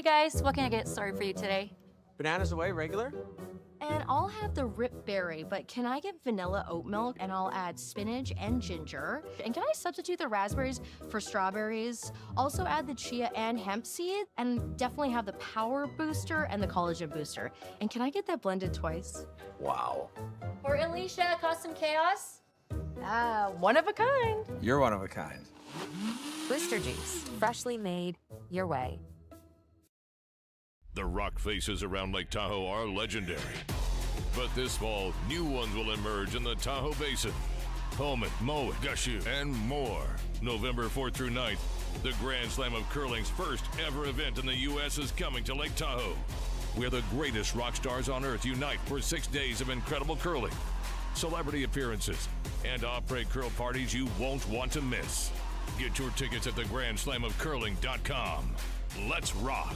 guys, what can I get started for you today? Bananas away, regular? And I'll have the rip berry, but can I get vanilla oat milk? And I'll add spinach and ginger. And can I substitute the raspberries for strawberries? Also add the chia and hemp seed, and definitely have the power booster and the collagen booster. And can I get that blended twice? Wow. For Alicia, Custom Chaos? One of a kind. You're one of a kind. Booster juice, freshly made, your way. The rock faces around Lake Tahoe are legendary. But this fall, new ones will emerge in the Tahoe Basin. Pullman, Mowat, Gushu, and more. November 4th through 9th, the Grand Slam of Curling's first ever event in the U.S. is coming to Lake Tahoe, where the greatest rock stars on earth unite for 6 days of incredible curling, celebrity appearances, and après curl parties you won't want to miss. Get your tickets at thegrandslamofcurling.com. Let's rock.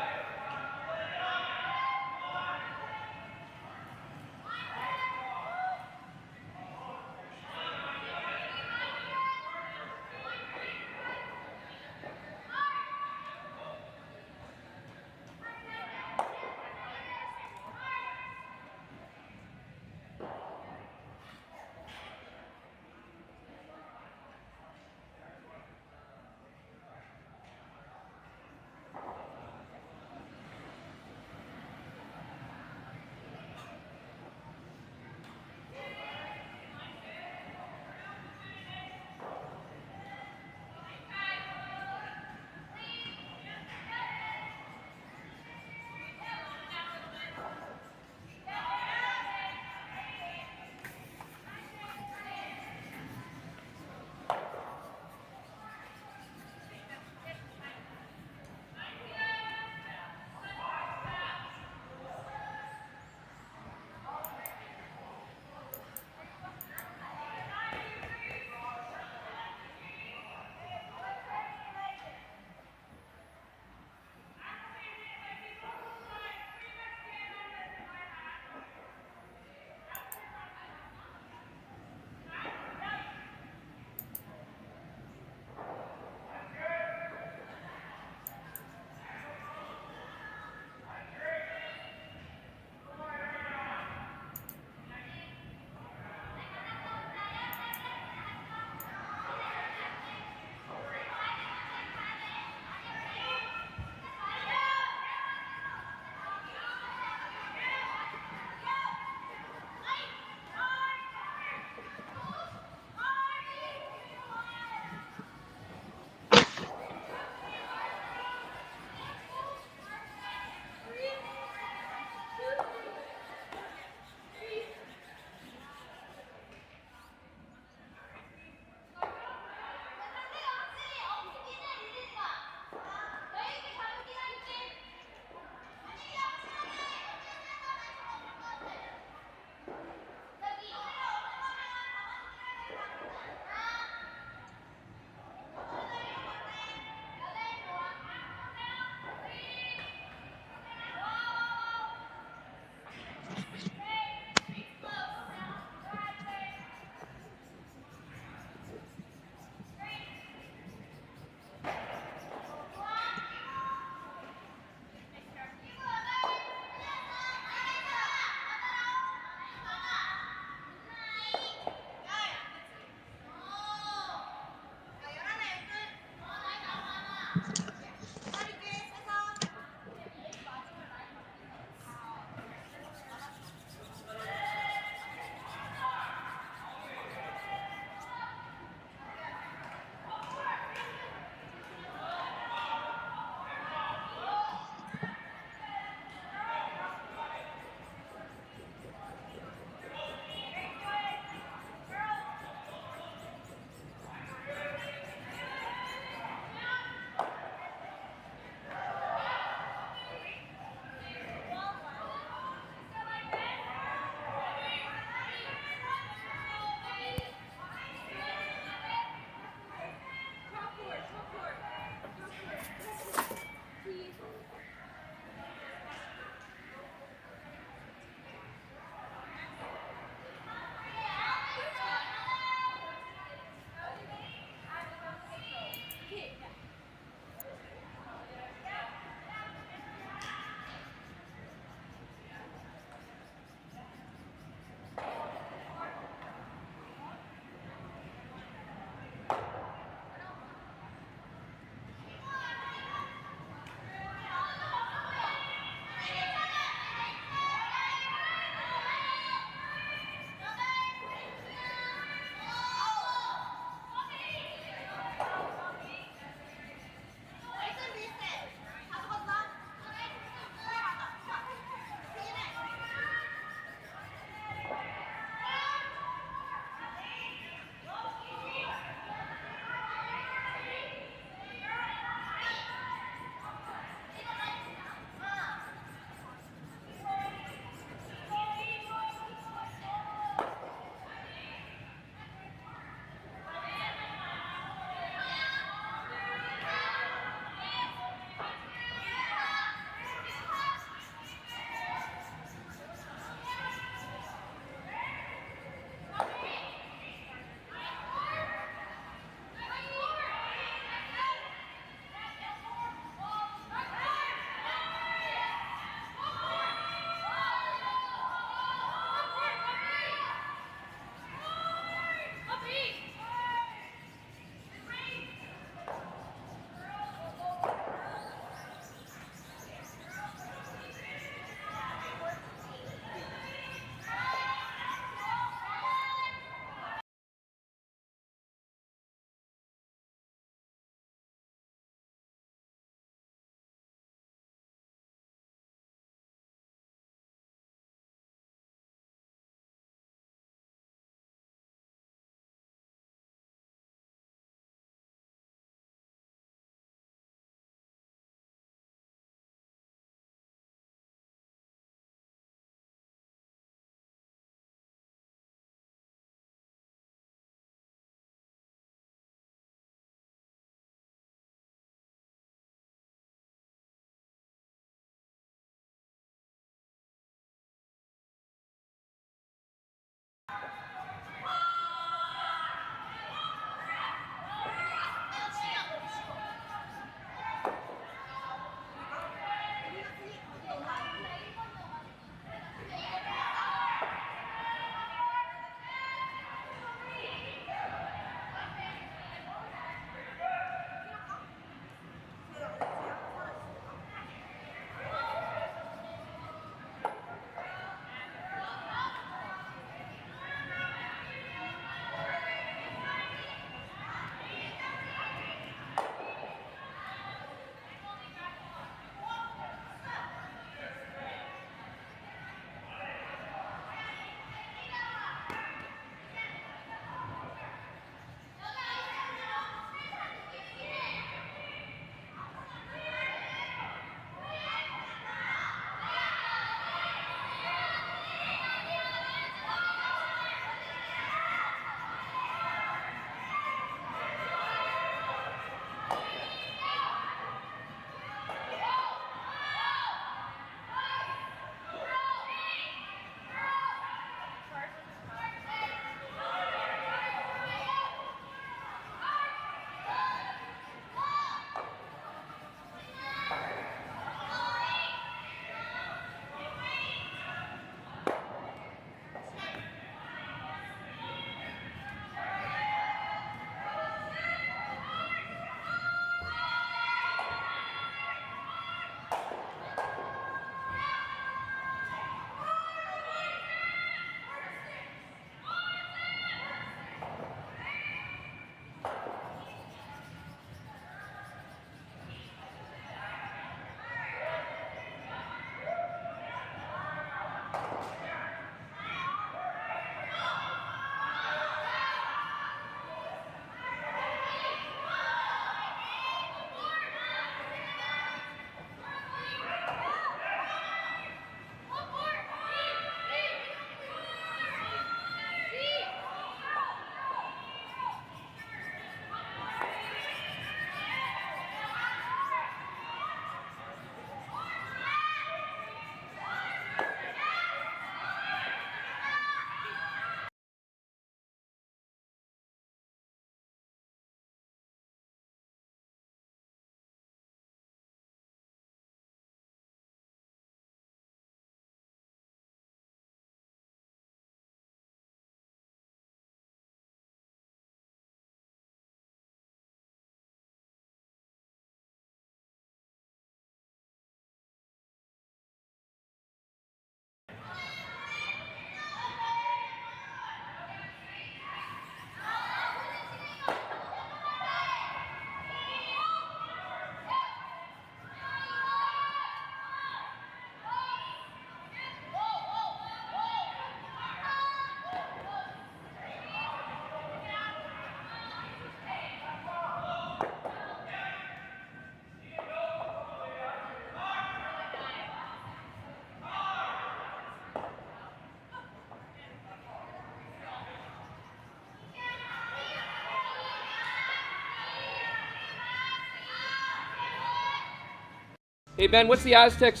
Hey, Ben, what's the Aztecs?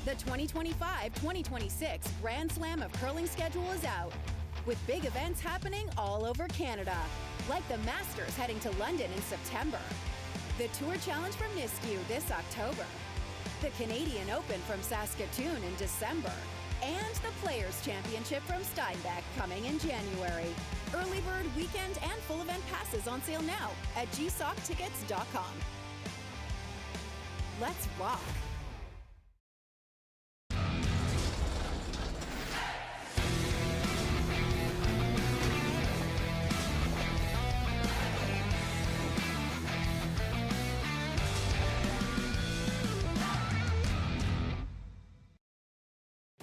The 2025-2026 Grand Slam of Curling schedule is out, with big events happening all over Canada, like the Masters heading to London in September, the Tour Challenge from Nisku this October, the Canadian Open from Saskatoon in December, and the Players' Championship from Steinbeck coming in January. Early bird weekend and full event passes on sale now at gsoctickets.com. Let's rock!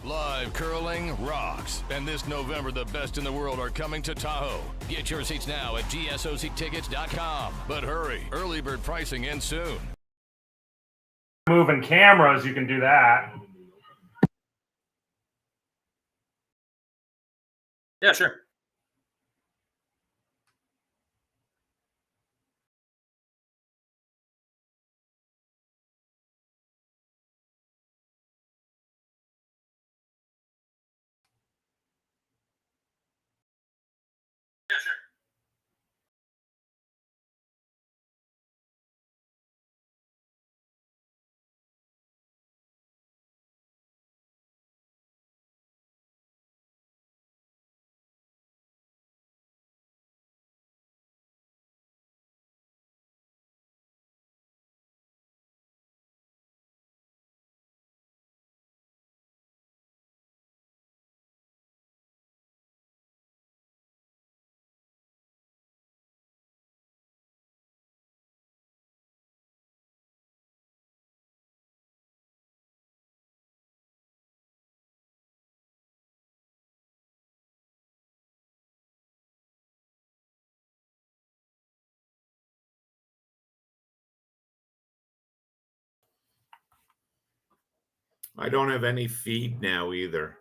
Live curling rocks. And this November, the best in the world are coming to Tahoe. Get your seats now at gsoctickets.com. But hurry, early bird pricing ends soon. Moving cameras, you can do that. Yeah, sure. Yeah, sure. I don't have any feed now either.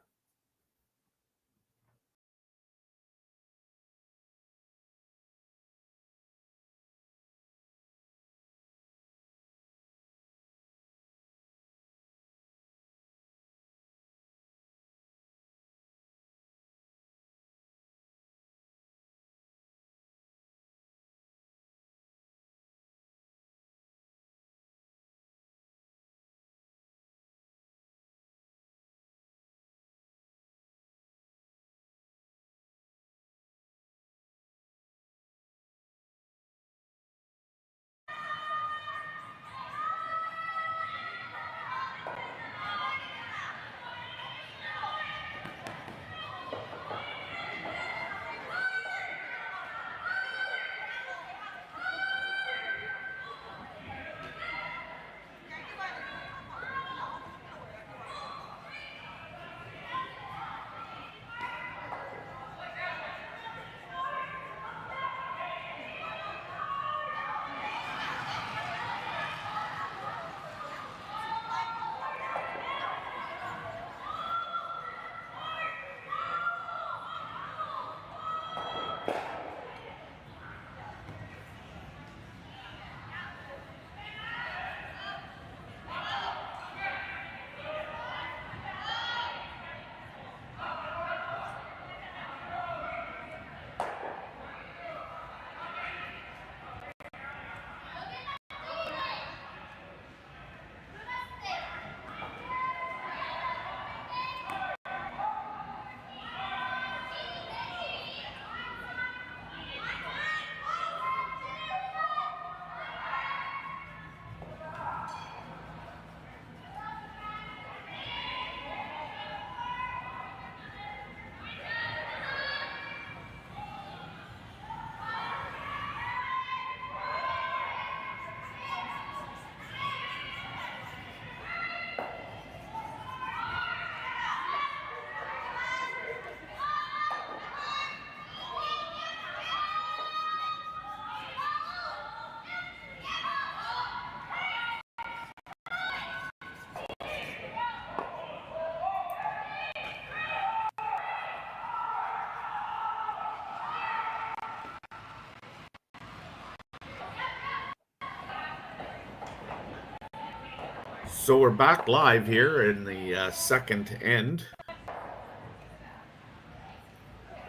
So we're back live here in the second end.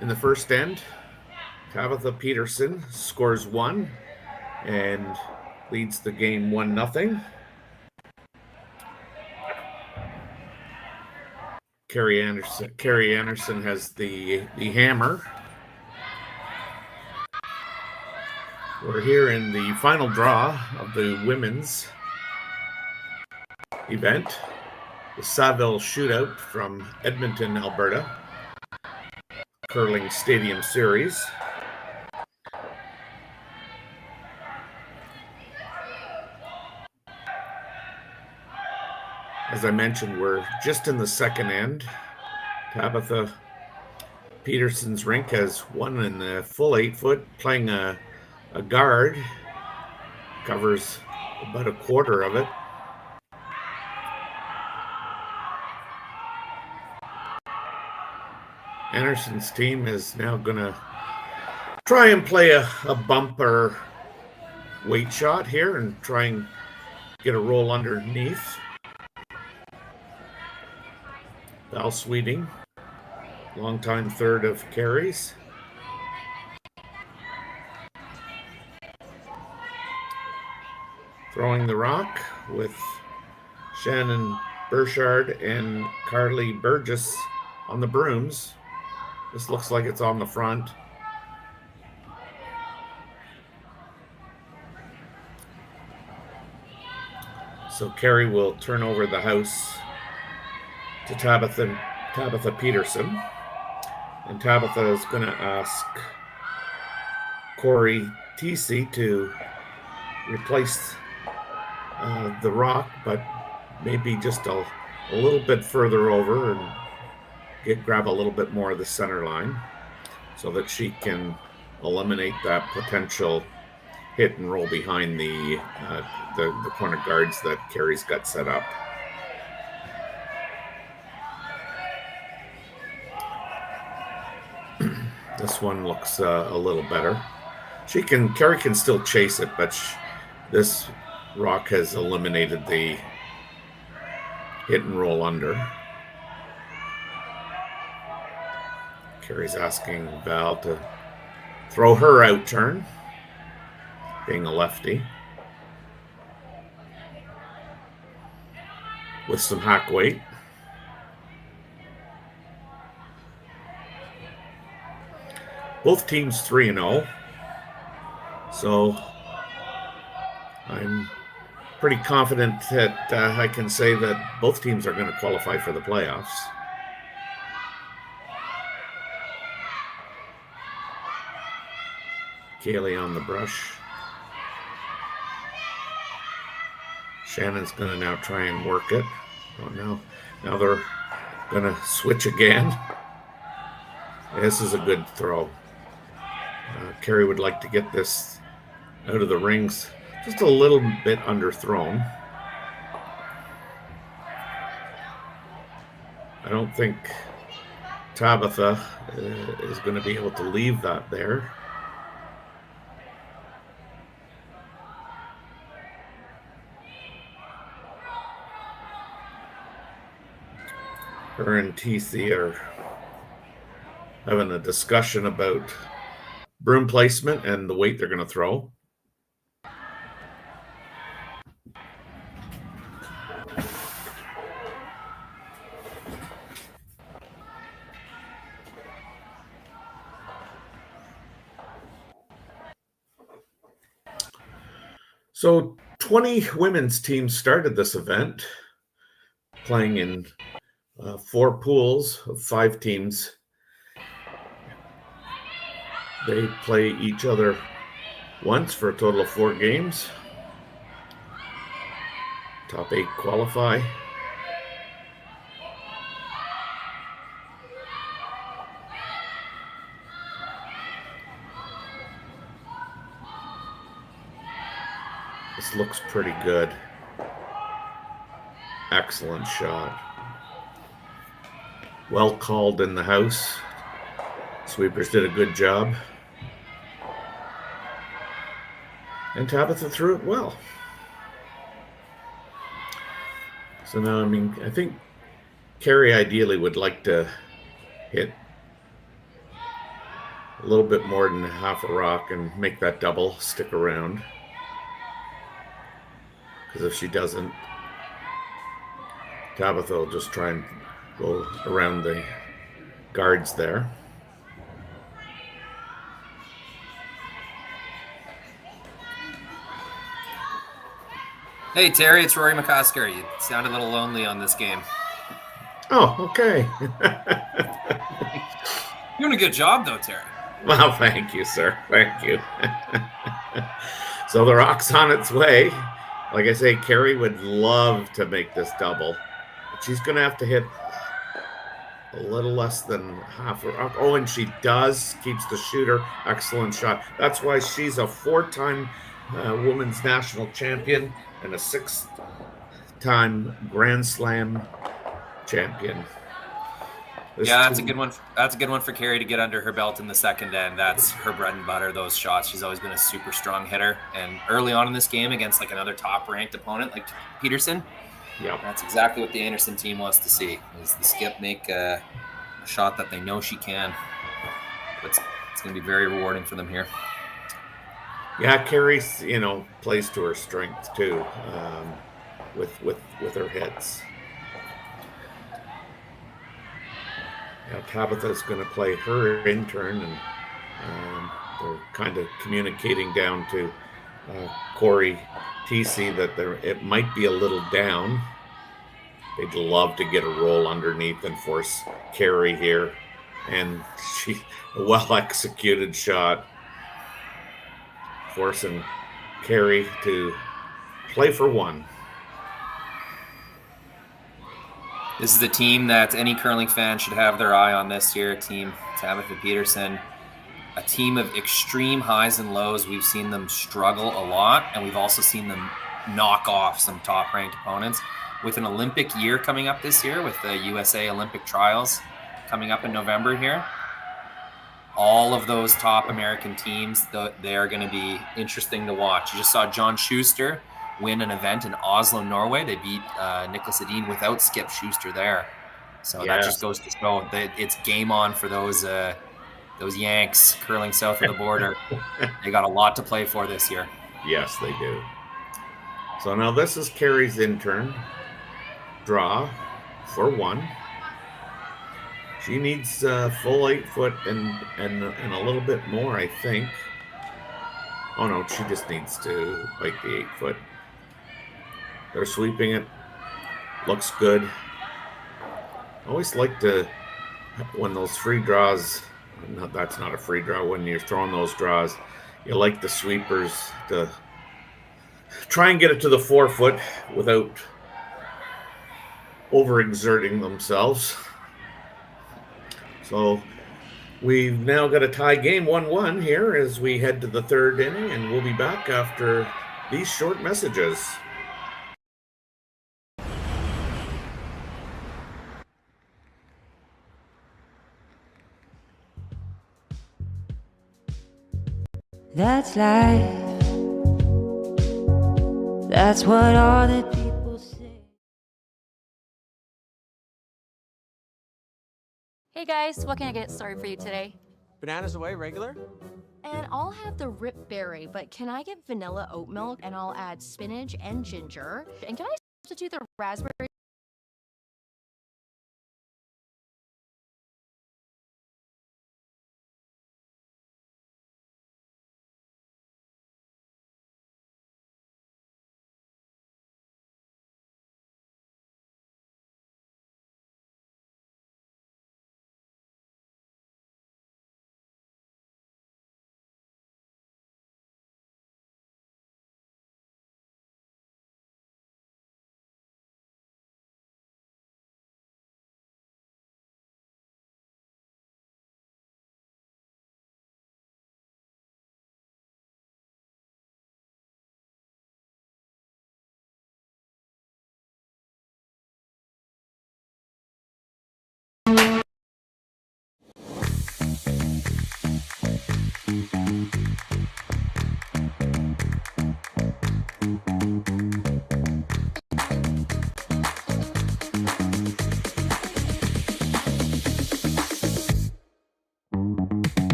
In the first end, Tabitha Peterson scores 1 and leads the game 1-0. Kerri Einarson has the hammer. We're here in the final draw of the women's event, the Saville Shootout from Edmonton, Alberta, curling stadium series. As I mentioned, we're just in the second end. Tabitha Peterson's rink has won in the full 8-foot, playing a guard, covers about a quarter of it. Anderson's team is now going to try and play a bumper weight shot here and try and get a roll underneath. Val Sweeting, longtime third of Kerri's. Throwing the rock with Shannon Burchard and Carly Burgess on the brooms. This looks like it's on the front. So Kerri will turn over the house to Tabitha Peterson. And Tabitha is going to ask Corey TC to replace the rock, but maybe just a little bit further over and grab a little bit more of the center line so that she can eliminate that potential hit and roll behind the corner guards that Kerri's got set up. This one looks a little better. Kerri can still chase it, but this rock has eliminated the hit and roll under. Kerri's asking Val to throw her out turn, being a lefty, with some hack weight. Both teams 3-0, so I'm pretty confident that I can say that both teams are going to qualify for the playoffs. Kaylee on the brush. Shannon's going to now try and work it. Oh no, now they're going to switch again. This is a good throw. Kerri would like to get this out of the rings just a little bit underthrown. I don't think Tabitha is going to be able to leave that there. Her and TC are having a discussion about broom placement and the weight they're going to throw. So 20 women's teams started this event, playing in 4 pools of 5 teams. They play each other once for a total of 4 games. Top 8 qualify. This looks pretty good. Excellent shot. Well called in the house. Sweepers did a good job. And Tabitha threw it well. So now, I mean, I think Kerri ideally would like to hit a little bit more than half a rock and make that double stick around. Because if she doesn't, Tabitha will just try and go around the guards there. Hey, Terry, it's Rory McCosker. You sound a little lonely on this game. Oh, okay. You're doing a good job, though, Terry. Well, thank you, sir. Thank you. So the rock's on its way. Like I say, Kerri would love to make this double, but she's going to have to hit a little less than half a rock. Oh, and she does. Keeps the shooter. Excellent shot. That's why she's a 4-time women's national champion and a 6-time Grand Slam champion. That's a good one. That's a good one for Kerri to get under her belt in the second end. That's her bread and butter, those shots. She's always been a super strong hitter. And early on in this game against like another top-ranked opponent like Peterson, that's exactly what the Einarson team wants to see, is the skip make a shot that they know she can. But it's going to be very rewarding for them here. Yeah, Kerri, plays to her strength too, with her hits. Yeah, Tabitha's going to play her in turn, and they're kind of communicating down to Corey TC that it might be a little down. They'd love to get a roll underneath and force Kerri here, and a well-executed shot, forcing Kerri to play for one. This is the team that any curling fan should have their eye on this year. Team Tabitha Peterson, a team of extreme highs and lows. We've seen them struggle a lot, and we've also seen them knock off some top-ranked opponents. With an Olympic year coming up this year, with the USA Olympic trials coming up in November here, all of those top American teams, they are going to be interesting to watch. You just saw John Schuster win an event in Oslo, Norway. They beat Niklas Edin without Skip Schuster there. So that just goes to show that it's game on for those Yanks curling south of the border. They got a lot to play for this year. Yes, they do. So now this is Kerri's in turn. Draw for one. She needs full 8 foot and a little bit more, I think. Oh no, she just needs to bite the 8 foot. They're sweeping it. Looks good. I always like to, when those free draws, no, that's not a free draw, when you're throwing those draws, you like the sweepers to try and get it to the 4 foot without overexerting themselves. So we've now got a tie game 1-1 here as we head to the third inning, and we'll be back after these short messages. That's life. That's what all the people say. Hey guys, what can I get started for you today? Bananas away, regular? And I'll have the rip berry, but can I get vanilla oat milk and I'll add spinach and ginger? And can I substitute the raspberry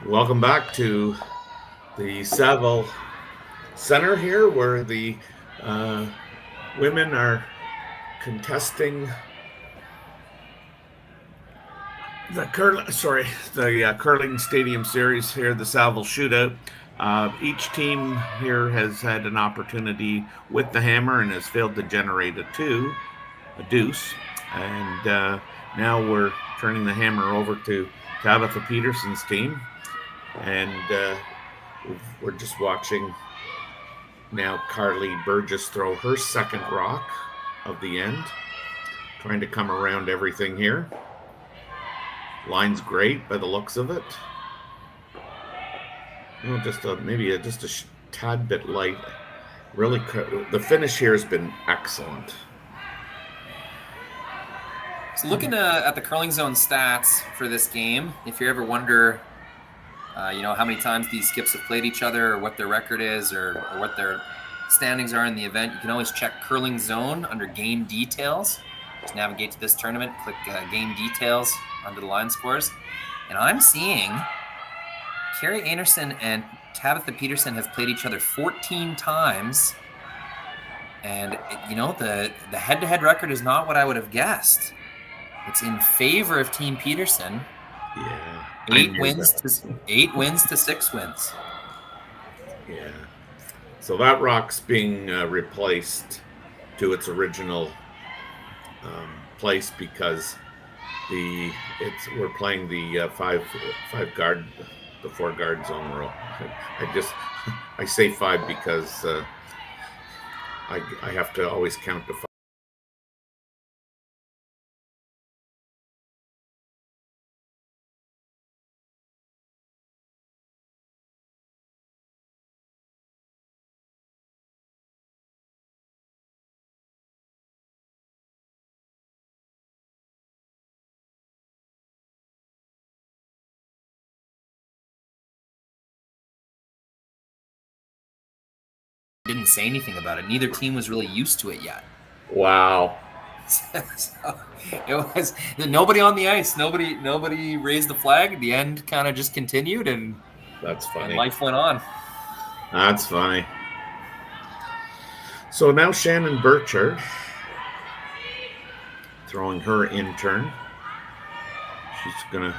Welcome back to the Saville Center here, where the women are contesting the curling stadium series here, the Saville Shootout. Each team here has had an opportunity with the hammer and has failed to generate a deuce. And now we're turning the hammer over to Tabitha Peterson's team. And we're just watching now Carly Burgess throw her second rock of the end, trying to come around everything here. Line's great by the looks of it. Oh, maybe a tad bit light. Really, the finish here has been excellent. So looking at the curling zone stats for this game, if you ever wonder, how many times these skips have played each other, or what their record is, or what their standings are in the event, you can always check curling zone under game details. Just navigate to this tournament, click game details under the line scores, and I'm seeing Kerri Einarson and Tabitha Peterson have played each other 14 times, and the head-to-head record is not what I would have guessed. It's in favor of Team Peterson. Yeah. 8 wins to 6 wins. Yeah. So that rock's being replaced to its original place because we're playing the 4-guard zone rule. I say 5 because I have to always count to 5. Didn't say anything about it. Neither team was really used to it yet. Wow. So it was nobody on the ice. Nobody raised the flag. The end kind of just continued, and that's funny. And life went on. That's funny. So now Shannon Burchard throwing her in turn. She's gonna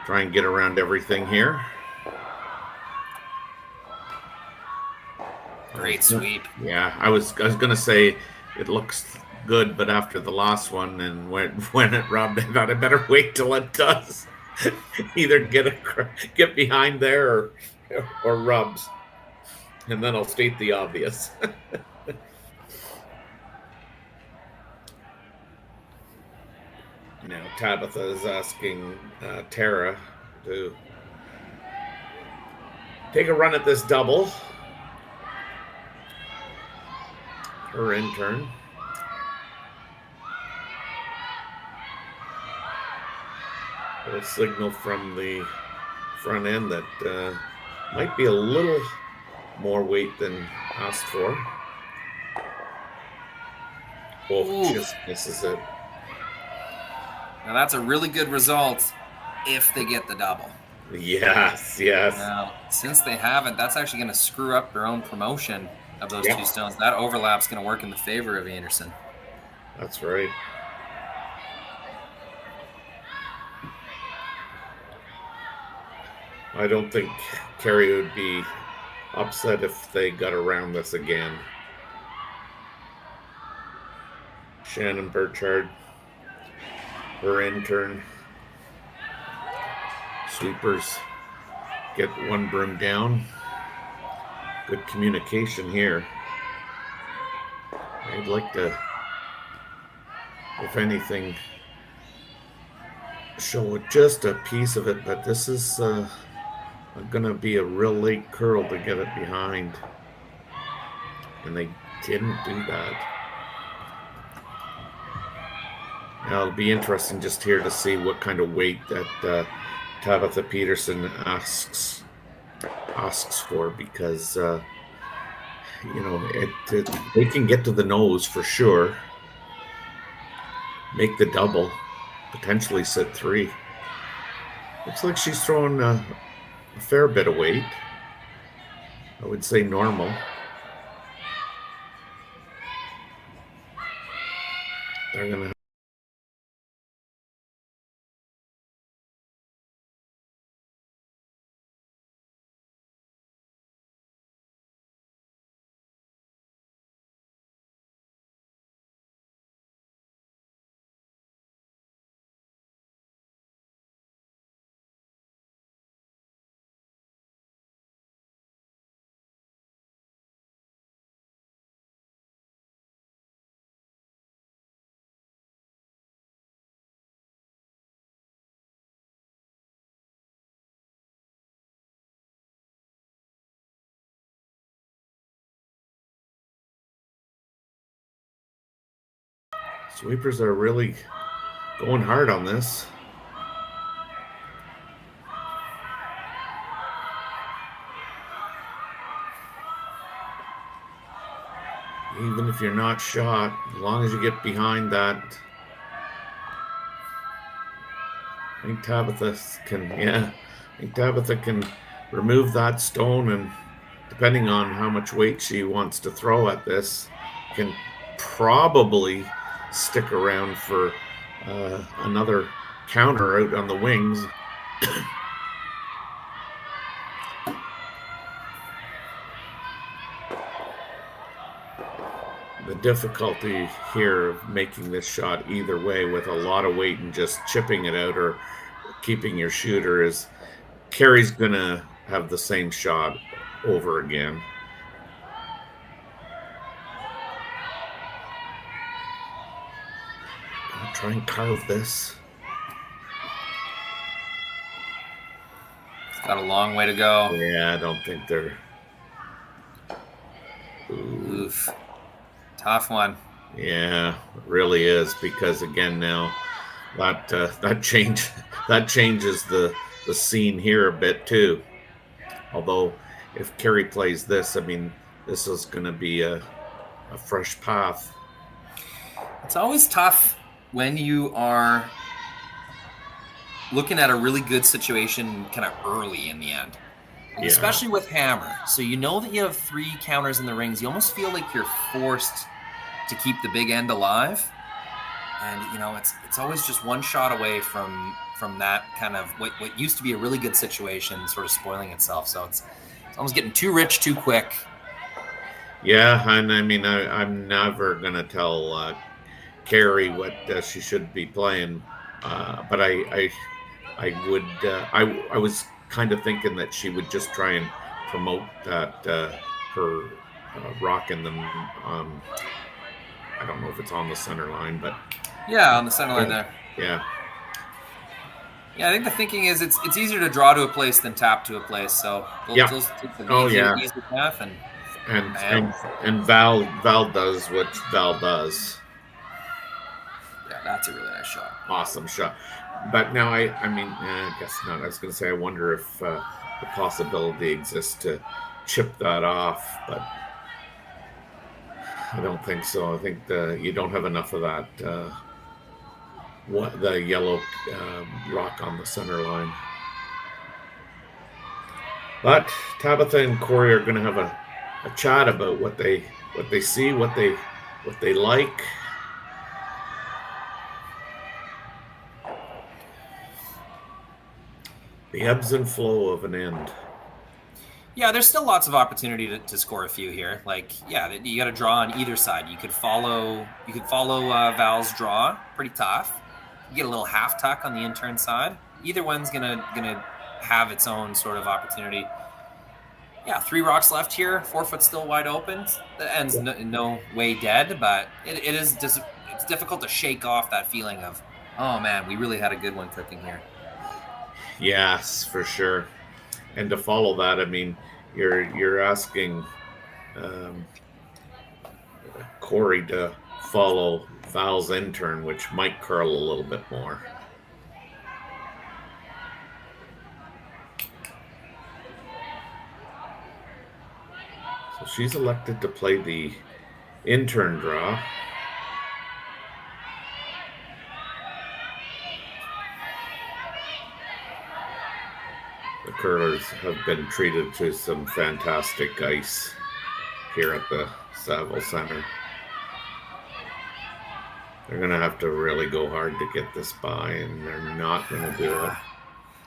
try and get around everything here. Great sweep. Yeah, I was gonna say it looks good, but after the last one and when it rubbed, I thought I better wait till it does. Either get behind there or rubs, and then I'll state the obvious. Now Tabitha is asking Tara to take a run at this double. Her intern. A signal from the front end that might be a little more weight than asked for. Oh, just misses it. Now that's a really good result if they get the double. Yes. Now, since they haven't, that's actually going to screw up their own promotion of those two stones. That overlap's going to work in the favor of Einarson. That's right. I don't think Kerri would be upset if they got around this again. Shannon Burchard, her intern. Sweepers get one broom down. Good communication here. I'd like to, if anything, show just a piece of it, but this is going to be a real late curl to get it behind. And they didn't do that. Now it'll be interesting just here to see what kind of weight that Tabitha Peterson asks for, because they can get to the nose for sure, make the double, potentially set 3. Looks like she's throwing a fair bit of weight. I would say normal. They're gonna. Sweepers are really going hard on this. Even if you're not shot, as long as you get behind that. I think Tabitha can remove that stone, and depending on how much weight she wants to throw at this, can probably stick around for another counter out on the wings. The difficulty here of making this shot either way with a lot of weight and just chipping it out or keeping your shooter is Kerri's gonna have the same shot over again. I'll try and carve this. It's got a long way to go. Yeah, I don't think they're. Oof. Tough one. Yeah, it really is, because again now that changes the scene here a bit too. Although if Kerri plays this, I mean, this is going to be a fresh path. It's always tough when you are looking at a really good situation kind of early in the end. Yeah. Especially with hammer. So you know that you have 3 counters in the rings. You almost feel like you're forced to keep the big end alive. And, you know, it's always just one shot away from that kind of what used to be a really good situation sort of spoiling itself. So it's almost getting too rich too quick. Yeah, and I mean, I'm never going to tell Kerri what she should be playing. But I was kind of thinking that she would just try and promote that her rock in them. I don't know if it's on the center line, but yeah, on the center line there. Yeah. Yeah, I think the thinking is it's easier to draw to a place than tap to a place. So yeah. Easy path and Val does what Val does. Yeah, that's a really nice shot. Awesome shot. But now I guess not. I was going to say I wonder if the possibility exists to chip that off, but I don't think so. I think you don't have enough of that. The yellow rock on the center line. But Tabitha and Corey are going to have a chat about what they see, what they like. The ebbs and flow of an end. Yeah, there's still lots of opportunity to score a few here. Like, yeah, you got to draw on either side. You could follow Val's draw, pretty tough. You get a little half tuck on the in-turn side. Either one's gonna have its own sort of opportunity. Yeah, 3 rocks left here. 4 foot still wide open. The end's no way dead, but it's difficult to shake off that feeling of, oh man, we really had a good one cooking here. Yes, for sure. And to follow that, I mean, you're asking Corey to follow Val's in-turn, which might curl a little bit more. So she's elected to play the in-turn draw. the curlers have been treated to some fantastic ice here at the Saville Center. They're going to have to really go hard to get this by, and they're not going to do it.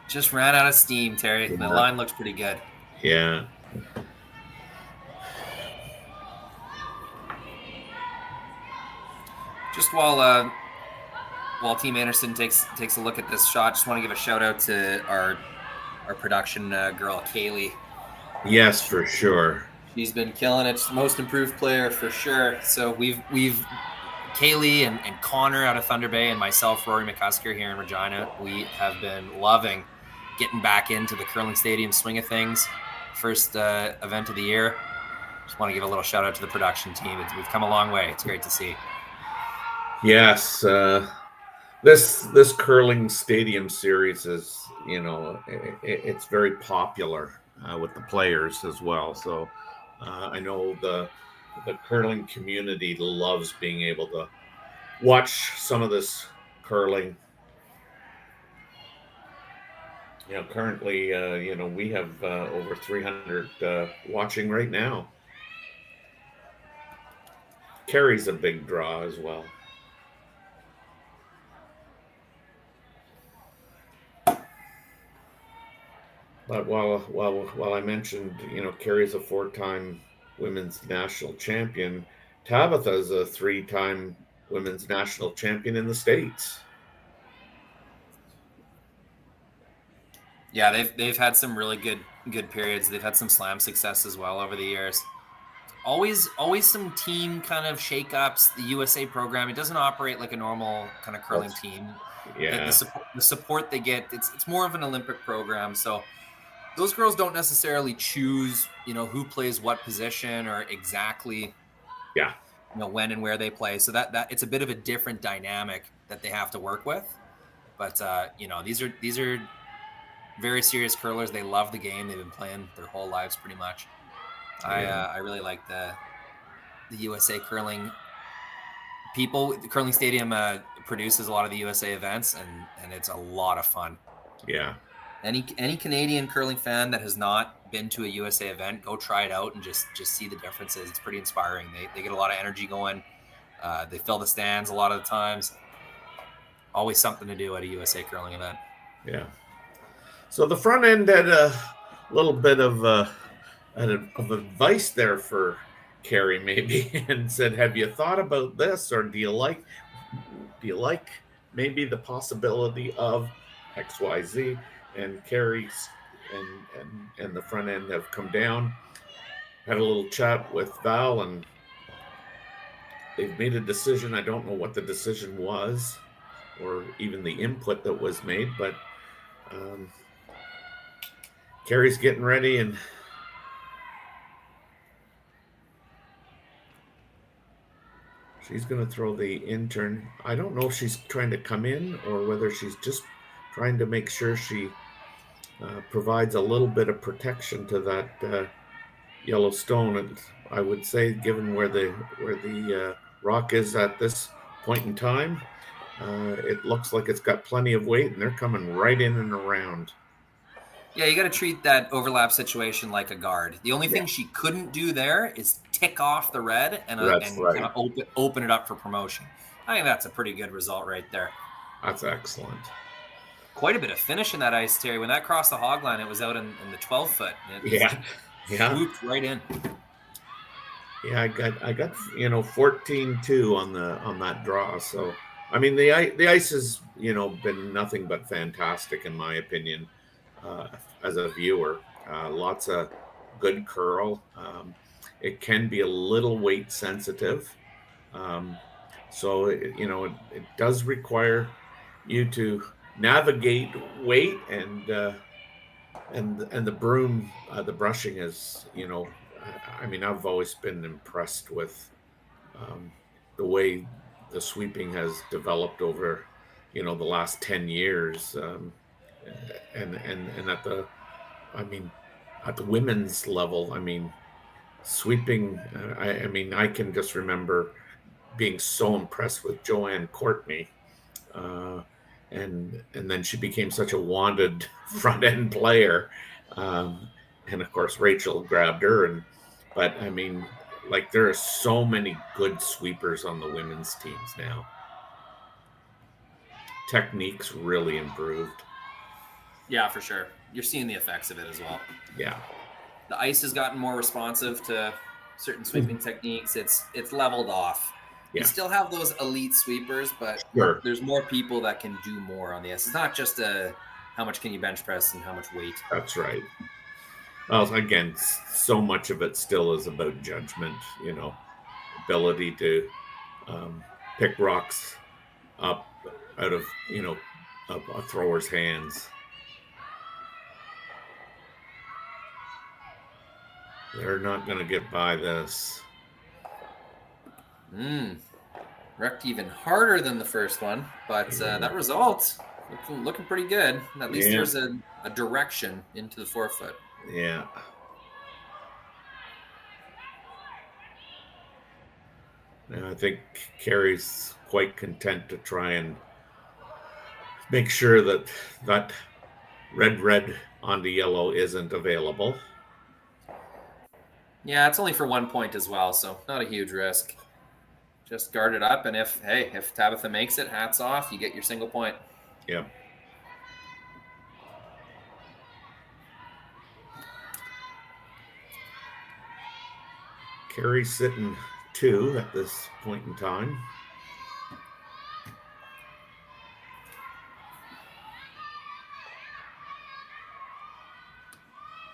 Just ran out of steam, Terry. Yeah. The line looks pretty good. Yeah. Just while Team Einarson takes a look at this shot, just want to give a shout out to our production girl, Kaylee. Yes, for sure. She's been killing it. She's the most improved player for sure. So we've Kaylee and Connor out of Thunder Bay and myself, Rory McCusker here in Regina, we have been loving getting back into the curling stadium swing of things. First event of the year. Just want to give a little shout out to the production team. We've come a long way. It's great to see. Yes, this curling stadium series is, it's very popular with the players as well. So I know the curling community loves being able to watch some of this curling. Currently, we have over 300 watching right now. Kerri's a big draw as well. But while I mentioned, Kerri's a 4-time women's national champion, Tabitha's a 3-time women's national champion in the States. Yeah, they've had some really good periods. They've had some slam success as well over the years. Always some team kind of shakeups. The USA program, it doesn't operate like a normal kind of curling team. Yeah. The support they get, it's more of an Olympic program. So those girls don't necessarily choose, who plays what position or exactly, when and where they play. So that it's a bit of a different dynamic that they have to work with. But these are very serious curlers. They love the game. They've been playing their whole lives pretty much. I really like the USA curling people. The curling stadium produces a lot of the USA events, and it's a lot of fun. Yeah. Any Canadian curling fan that has not been to a USA event, go try it out and just see the differences. It's pretty inspiring. They get a lot of energy going. They fill the stands a lot of the times. Always something to do at a USA curling event. Yeah. So the front end had a little bit of advice there for Kerri, maybe, and said, "Have you thought about this, or do you like maybe the possibility of XYZ?" And Kerri's and the front end have come down, had a little chat with Val, and they've made a decision. I don't know what the decision was, or even the input that was made, but Kerri's getting ready, and she's going to throw the intern. I don't know if she's trying to come in or whether she's just trying to make sure she provides a little bit of protection to that yellow stone. And I would say, given where the rock is at this point in time, it looks like it's got plenty of weight, and they're coming right in and around. Yeah, you got to treat that overlap situation like a guard. The only thing she couldn't do there is tick off the red and kind of open it up for promotion. I think that's a pretty good result right there. That's excellent. Quite a bit of finish in that ice, Terry. When that crossed the hog line, it was out in the 12-foot. Yeah. Swooped right in. Yeah, I got 14-2 on that draw. So I mean, the ice has been nothing but fantastic in my opinion. As a viewer, lots of good curl. It can be a little weight sensitive, so it does require you to navigate weight and the broom. The brushing is, I mean, I've always been impressed with the way the sweeping has developed over the last 10 years. And at the women's level, I mean, sweeping. I can just remember being so impressed with Joanne Courtney, and then she became such a wanted front end player. And of course, Rachel grabbed her. But I mean, like, there are so many good sweepers on the women's teams now. Techniques really improved. Yeah, for sure. You're seeing the effects of it as well. Yeah. The ice has gotten more responsive to certain sweeping techniques. It's leveled off. Yeah. You still have those elite sweepers, but Sure. there's more people that can do more on the ice. It's not just how much can you bench press and how much weight. That's right. Well, again, so much of it still is about judgment, ability to pick rocks up out of, a thrower's hands. They're not going to get by this. Wrecked even harder than the first one, but that result looking pretty good. At least there's a direction into the forefoot. Yeah. And I think Kerri's quite content to try and make sure that red onto yellow isn't available. Yeah, it's only for 1 point as well, so not a huge risk. Just guard it up, and if Tabitha makes it, hats off, you get your single point. Yep. Kerri sitting 2 at this point in time.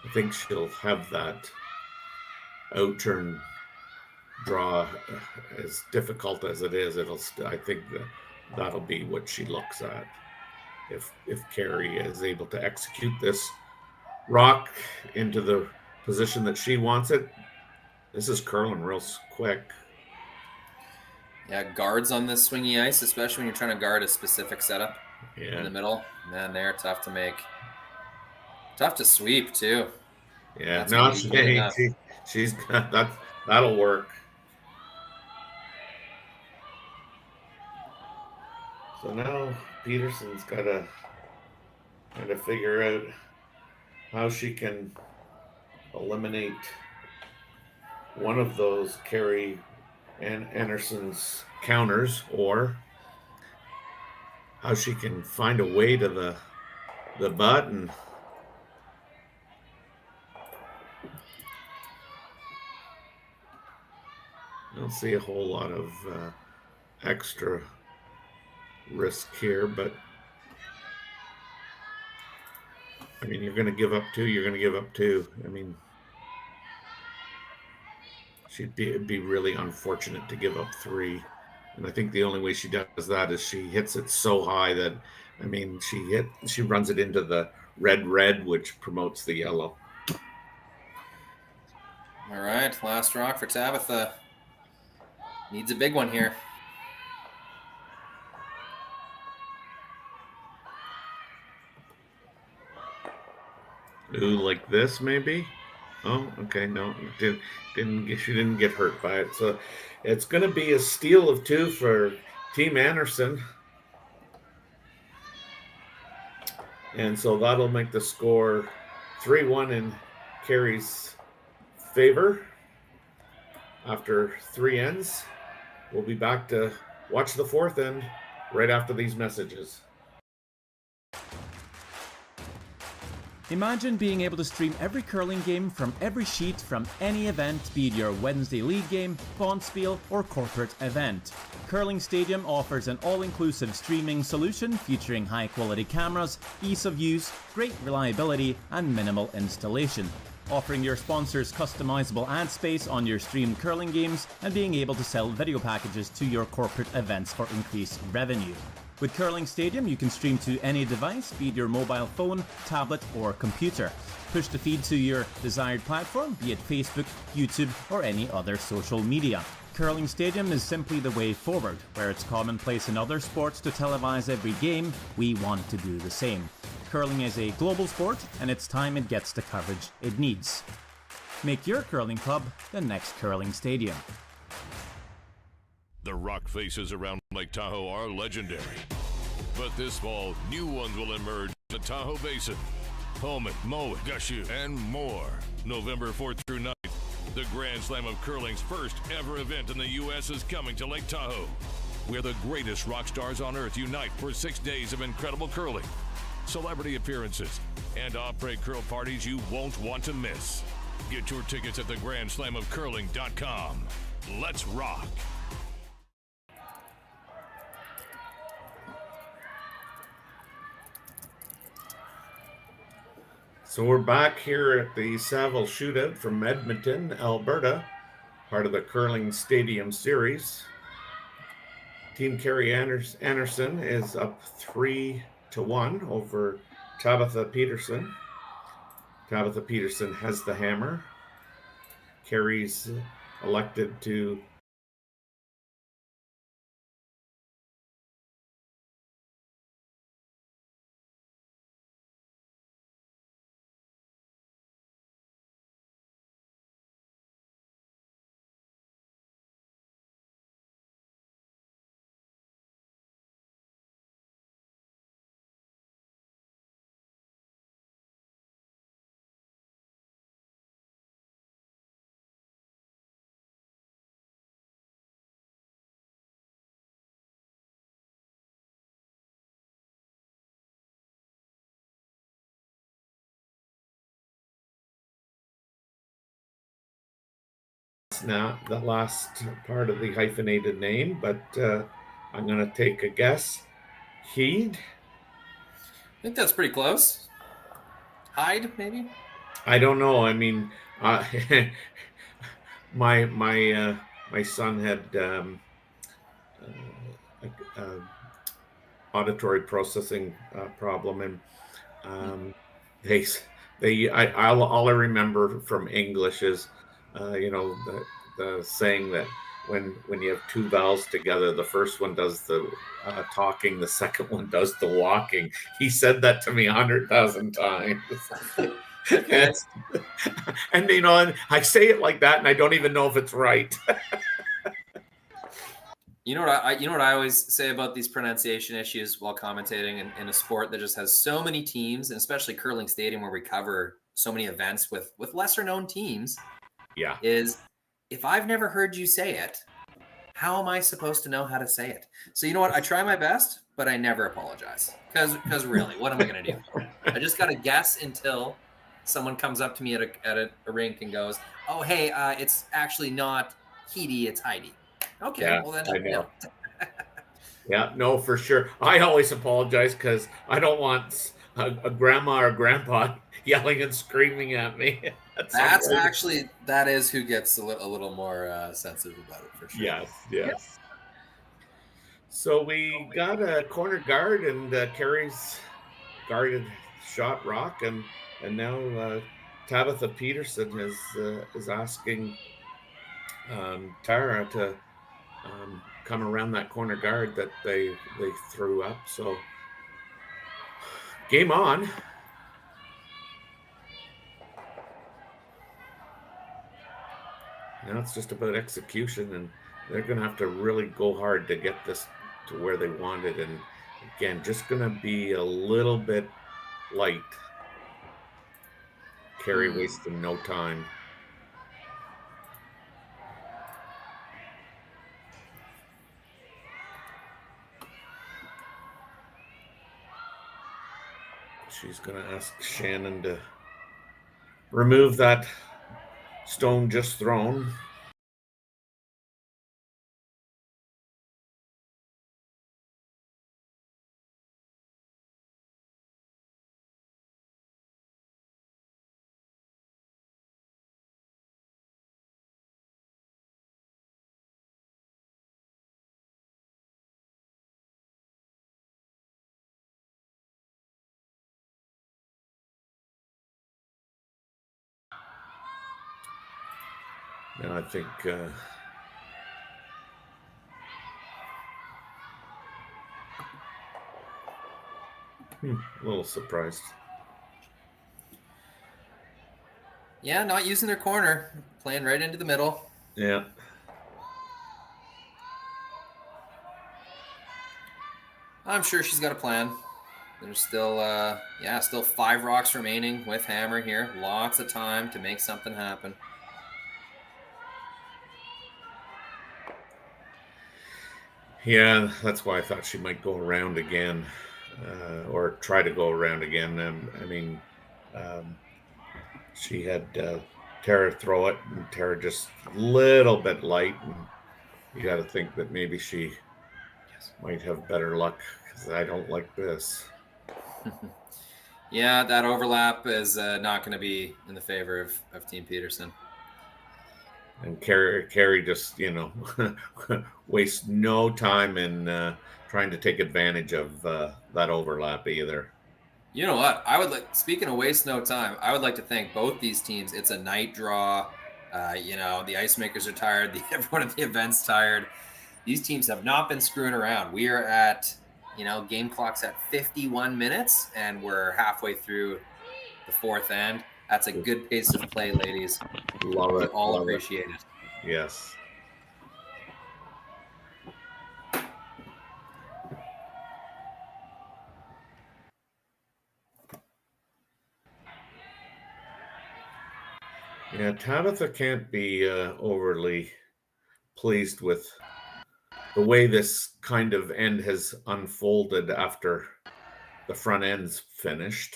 I think she'll have that out-turn draw, as difficult as it is. I think that'll be what she looks at. If Kerri is able to execute this rock into the position that she wants it, this is curling real quick. Yeah, guards on this swingy ice, especially when you're trying to guard a specific setup in the middle. Man, they're tough to make. Tough to sweep, too. Yeah, no, she's got that. That'll work. So now Peterson's got to kind of figure out how she can eliminate one of those Kerri Einarson's counters, or how she can find a way to the butt. And I don't see a whole lot of extra risk here, but I mean, you're going to give up 2, you're going to give up 2. I mean, it'd be really unfortunate to give up 3. And I think the only way she does that is she hits it so high that, I mean, she runs it into the red, which promotes the yellow. All right, last rock for Tabitha. Needs a big one here. Ooh, like this maybe? Oh, okay, no, she didn't get hurt by it. So it's going to be a steal of 2 for Team Einarson. And so that'll make the score 3-1 in Kerri's favor after 3 ends. We'll be back to watch the 4th end right after these messages. Imagine being able to stream every curling game from every sheet from any event, be it your Wednesday league game, bonspiel, or corporate event. Curling Stadium offers an all-inclusive streaming solution featuring high-quality cameras, ease of use, great reliability, and minimal installation. Offering your sponsors customizable ad space on your streamed curling games and being able to sell video packages to your corporate events for increased revenue. With Curling Stadium, you can stream to any device, be it your mobile phone, tablet, or computer. Push the feed to your desired platform, be it Facebook, YouTube, or any other social media. Curling Stadium is simply the way forward. Where it's commonplace in other sports to televise every game, we want to do the same. Curling is a global sport, and it's time it gets the coverage it needs. Make your curling club the next Curling Stadium. The rock faces around Lake Tahoe are legendary. But this fall, new ones will emerge in the Tahoe Basin. Homan, Moe, Gushu, and more. November 4th through 9th, the Grand Slam of Curling's first ever event in the U.S. is coming to Lake Tahoe, where the greatest rock stars on earth unite for 6 days of incredible curling, celebrity appearances, and après curl parties you won't want to miss. Get your tickets at thegrandslamofcurling.com. Let's rock. So we're back here at the Saville Shootout from Edmonton, Alberta, part of the Curling Stadium Series. Team Kerri Einarson is up 3-1 over Tabitha Peterson. Tabitha Peterson has the hammer. Kerri's elected to now the last part of the hyphenated name, but I'm going to take a guess. Heed? I think that's pretty close. Hyde, maybe? I don't know. I mean, my son had auditory processing problem, and all I remember from English is the saying that when you have two vowels together, the first one does the talking, the second one does the walking. He said that to me 100,000 times. and I say it like that, and I don't even know if it's right. You know what I always say about these pronunciation issues while commentating in a sport that just has so many teams, and especially Curling Stadium, where we cover so many events with lesser known teams. Yeah. Is if I've never heard you say it, how am I supposed to know how to say it? So you know what? I try my best, but I never apologize. Because really, what am I going to do? I just got to guess until someone comes up to me at a rink and goes, "Oh, hey, it's actually not Heidi, it's Heidi." Okay, yeah, well then I know. Yeah, no, for sure. I always apologize because I don't want a grandma or grandpa yelling and screaming at me. That is who gets a little more sensitive about it, for sure. Yes. So we got a corner guard, and Kerri's guarded shot rock, and now Tabitha Peterson is asking Tara to come around that corner guard that they threw up. So game on. Now it's just about execution, and they're going to have to really go hard to get this to where they want it. And again, just going to be a little bit light. Kerri wasting no time. She's going to ask Shannon to remove that stone just thrown. And I think a little surprised. Yeah, not using their corner, playing right into the middle. Yeah. I'm sure she's got a plan. There's still, still 5 rocks remaining with hammer here. Lots of time to make something happen. Yeah, that's why I thought she might go around again, or try to go around again. I mean, she had Tara throw it, and Tara just a little bit light, and you got to think that maybe she might have better luck, because I don't like this. Yeah, that overlap is not going to be in the favor of Team Peterson. And Kerri just, wastes no time in trying to take advantage of that overlap either. You know what? Speaking of waste no time, I would like to thank both these teams. It's a night draw. The ice makers are tired. Everyone at the event's tired. These teams have not been screwing around. We are at, game clock's at 51 minutes, and we're halfway through the 4th end. That's a good pace of play, ladies. Love it. All appreciate it. Yes. Yeah, Tabitha can't be overly pleased with the way this kind of end has unfolded after the front end's finished.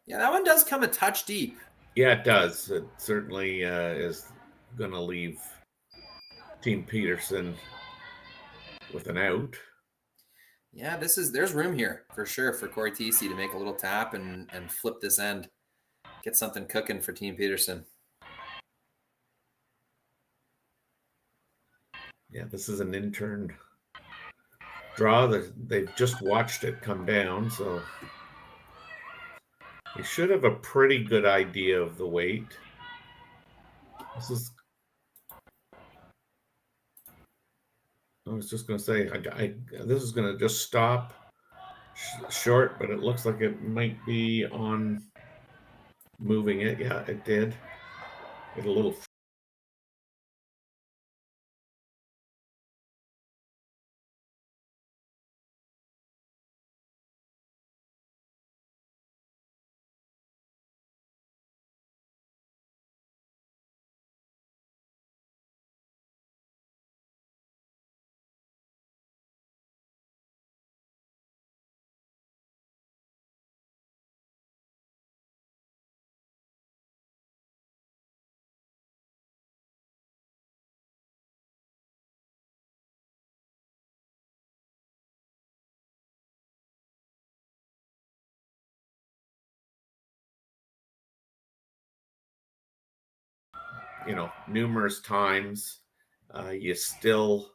Yeah, that one does come a touch deep. Yeah, it does. It certainly is going to leave Team Peterson with an out. Yeah, there's room here for sure for Corey Tesey to make a little tap and flip this end. Get something cooking for Team Peterson. Yeah, this is an intern draw. They've just watched it come down, so they should have a pretty good idea of the weight. I was just going to say, this is going to just stop short, but it looks like it might be on moving it. Yeah, it did. Get a little. Numerous times. You still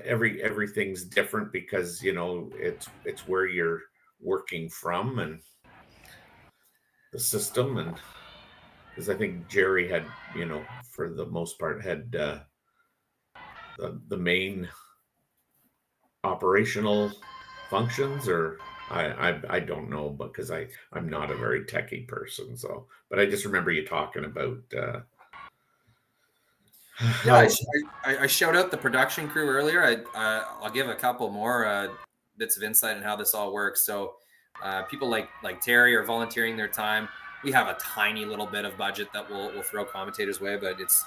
everything's different because it's where you're working from and the system, and because I think Jerry had for the most part had the main operational functions, or I don't know, because I'm not a very techie person, but I just remember you talking about Yeah, I shout out the production crew earlier. I'll give a couple more bits of insight on how this all works. So people like Terry are volunteering their time. We have a tiny little bit of budget that we'll throw commentators' way, but it's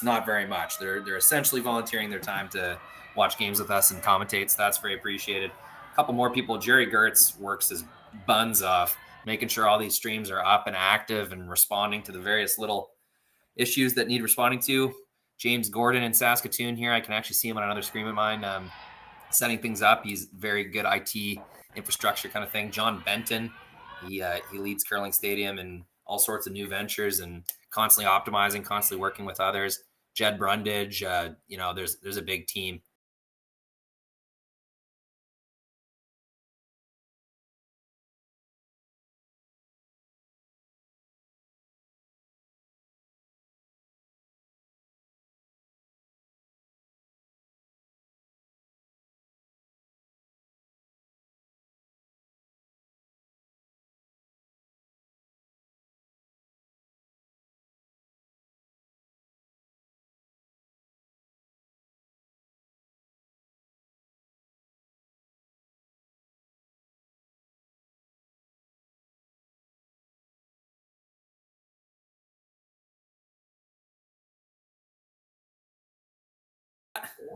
not very much. They're essentially volunteering their time to watch games with us and commentate. So that's very appreciated. A couple more people. Jerry Gertz works his buns off, making sure all these streams are up and active and responding to the various little issues that need responding to. James Gordon in Saskatoon here. I can actually see him on another screen of mine, setting things up. He's very good IT infrastructure kind of thing. John Benton, he leads Curling Stadium and all sorts of new ventures and constantly optimizing, constantly working with others. Jed Brundage, there's a big team.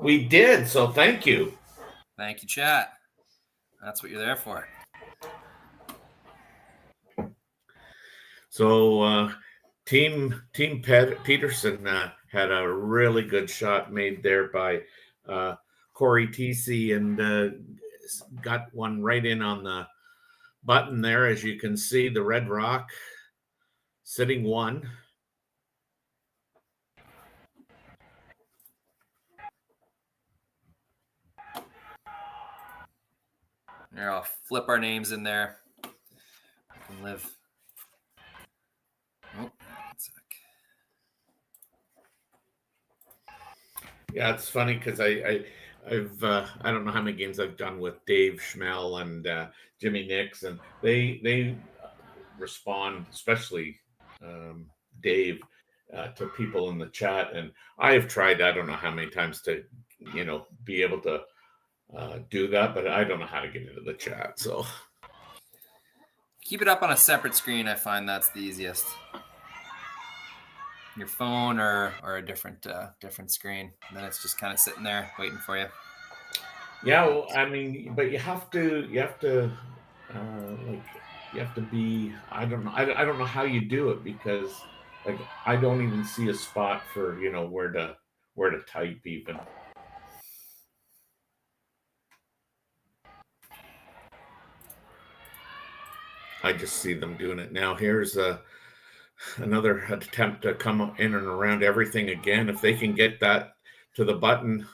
We did, so thank you. Thank you, chat. That's what you're there for. So Team Peterson had a really good shot made there by Corey TC and got one right in on the button there. As you can see, the red rock sitting one. Here, I'll flip our names in there. I can live. Oh, one sec. Yeah, it's funny because I've I don't know how many games I've done with Dave Schmel and Jimmy Nix, and they respond, especially Dave, to people in the chat, and I have tried I don't know how many times to be able to do that, but I don't know how to get into the chat. So keep it up on a separate screen. I find that's the easiest. Your phone or a different screen, and then it's just kind of sitting there waiting for you. Yeah, well, I mean, but you have to be. I don't know. I don't know how you do it because like I don't even see a spot for where to type even. I just see them doing it now. Here's another attempt to come in and around everything again. If they can get that to the button.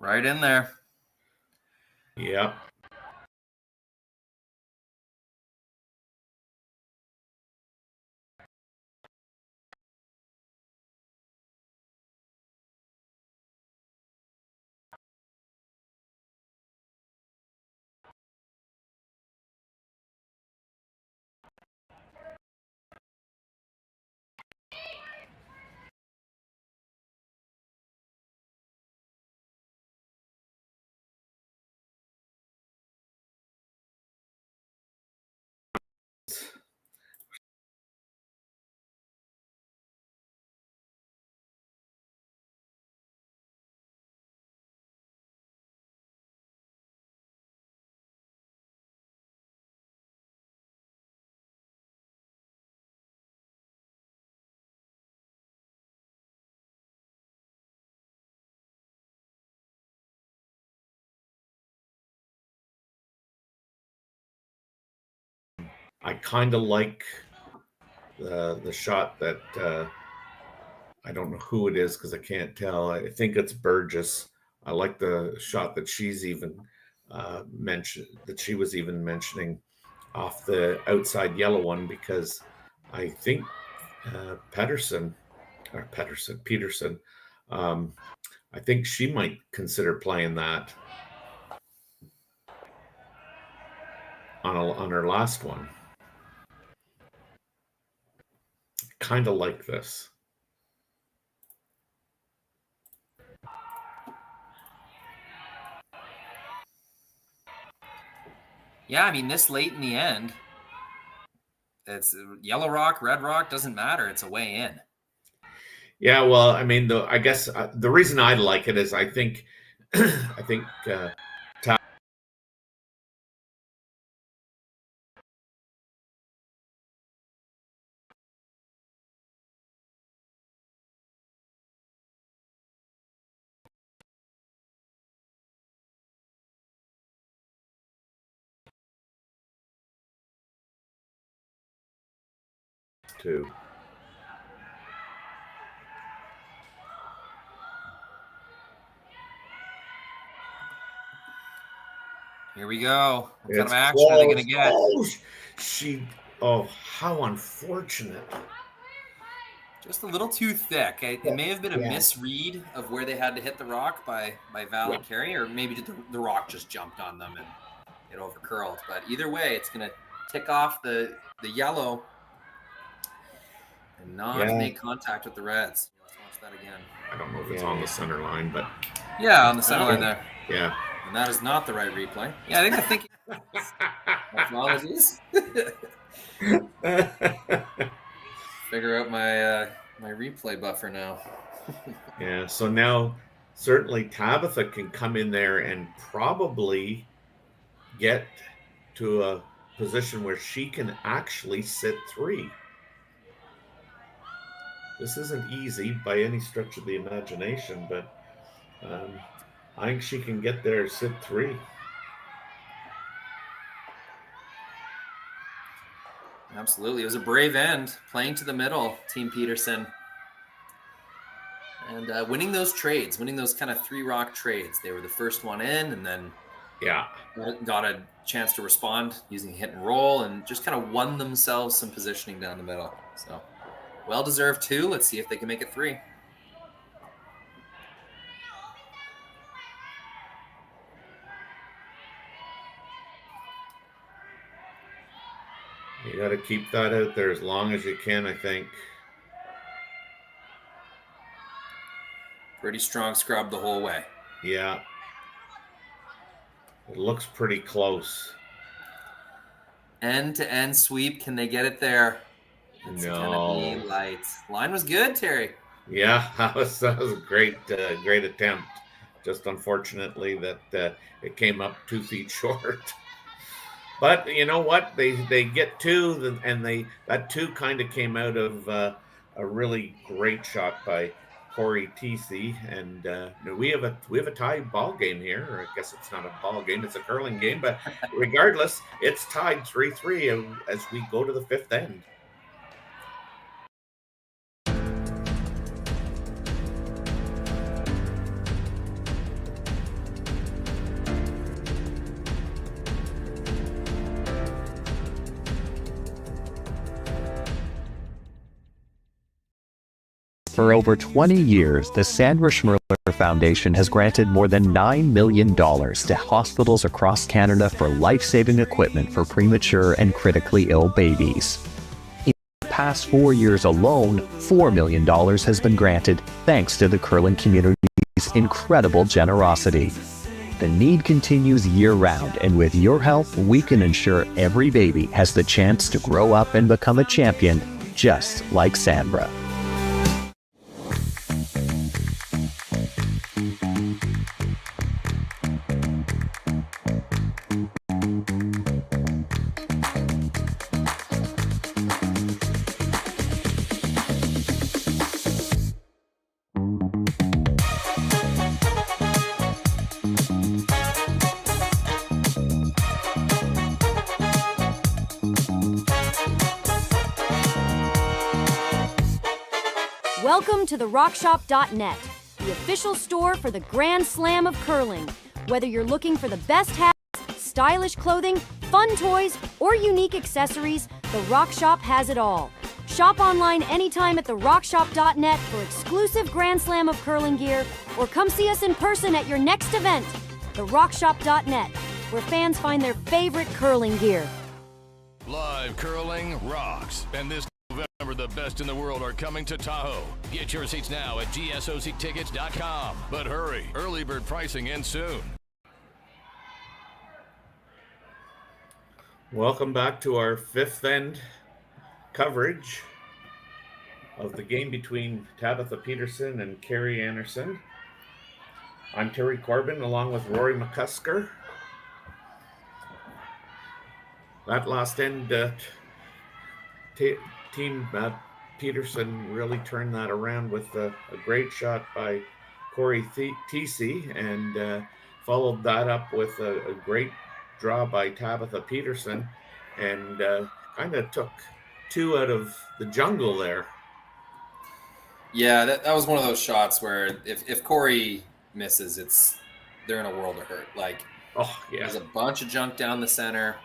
Right in there. Yep. I kind of like the shot that I don't know who it is because I can't tell. I think it's Burgess. I like the shot that she's even mentioned, that she was even mentioning off the outside yellow one, because I think Peterson, I think she might consider playing that on her last one. Kind of like this. Yeah, I mean, this late in the end, it's yellow rock, red rock, doesn't matter. It's a way in. Yeah, well, I mean, I guess the reason I like it is I think too. Here we go. What kind It's of action are they going to get? How unfortunate. Just a little too thick. It may have been a misread of where they had to hit the rock by Val and Kerri, or maybe the rock just jumped on them and it overcurled. But either way, it's going to tick off the yellow and not make contact with the reds. Let's watch that again. I don't know if it's on the center line, but yeah, on the center line there. Yeah. And that is not the right replay. Yeah, I think apologies. figure out my my replay buffer now. Yeah, so now certainly Tabitha can come in there and probably get to a position where she can actually sit 3. This isn't easy by any stretch of the imagination, but I think she can get there, sit 3. Absolutely. It was a brave end, playing to the middle, Team Peterson. And winning those trades, winning those kind of 3 rock trades. They were the first one in, and then got a chance to respond using hit and roll, and just kind of won themselves some positioning down the middle. So well-deserved 2. Let's see if they can make it 3. You got to keep that out there as long as you can, I think. Pretty strong scrub the whole way. Yeah. It looks pretty close. End-to-end sweep. Can they get it there? It's gonna be light. Line was good, Terry. Yeah, that was a great attempt. Just unfortunately that it came up 2 feet short. But you know what? They get 2, and that 2 kind of came out of a really great shot by Corey TC, and we have a tied ball game here. Or I guess it's not a ball game; it's a curling game. But regardless, it's tied 3-3 as we go to the 5th end. For over 20 years, the Sandra Schmirler Foundation has granted more than $9 million to hospitals across Canada for life-saving equipment for premature and critically ill babies. In the past 4 years alone, $4 million has been granted thanks to the curling community's incredible generosity. The need continues year-round, and with your help, we can ensure every baby has the chance to grow up and become a champion, just like Sandra. Welcome to the RockShop.net, the official store for the Grand Slam of curling. Whether you're looking for the best hats, stylish clothing, fun toys, or unique accessories, the Rock Shop has it all. Shop online anytime at the RockShop.net for exclusive Grand Slam of curling gear, or come see us in person at your next event. The RockShop.net, where fans find their favorite curling gear. Live curling rocks, and this November, the best in the world are coming to Tahoe. Get your seats now at gsoctickets.com. But hurry, early bird pricing ends soon. Welcome back to our 5th end coverage of the game between Tabitha Peterson and Kerri Einarson. I'm Terry Corbin along with Rory McCusker. That last end, Team Peterson really turned that around with a great shot by Corey TC, and followed that up with a great draw by Tabitha Peterson, and kind of took 2 out of the jungle there. Yeah, that was one of those shots where if Corey misses, they're in a world of hurt. Like, there's a bunch of junk down the center,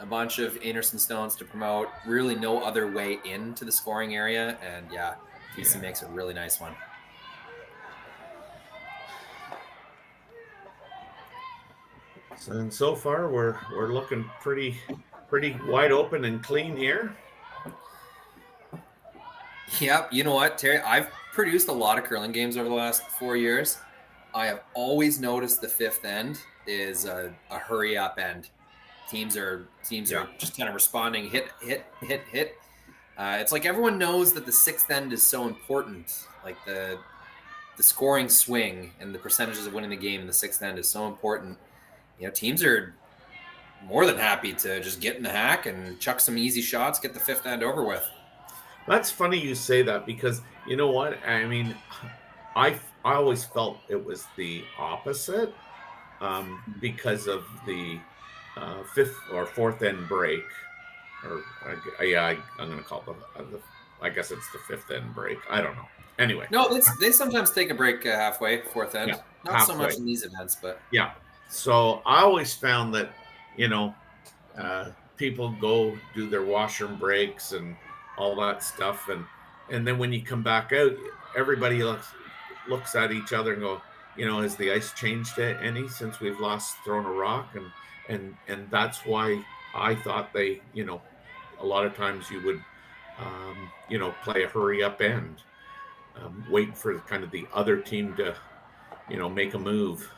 a bunch of Einarson stones to promote, really no other way into the scoring area, and TC makes a really nice one. And so far we're looking pretty wide open and clean here. Yep, you know what, Terry? I've produced a lot of curling games over the last 4 years. I have always noticed the 5th end is a hurry up end. Teams are just kind of responding, hit. It's like everyone knows that the sixth end is so important. Like the scoring swing and the percentages of winning the game in the sixth end is so important. You know, teams are more than happy to just get in the hack and chuck some easy shots, get the fifth end over with. That's funny you say that, because you know what? I mean, I always felt it was the opposite, because of the fifth or fourth end break. Or I'm going to call it I guess it's the fifth end break. I don't know. Anyway. No, they sometimes take a break halfway, fourth end. Yeah, Not halfway. so much in these events, but. Yeah. So I always found that, you know, people go do their washroom breaks and all that stuff. And then when you come back out, everybody looks at each other and go, you know, has the ice changed any since we've last thrown a rock? And that's why I thought they, you know, a lot of times you would, you know, play a hurry up end, wait for kind of the other team to, you know, make a move.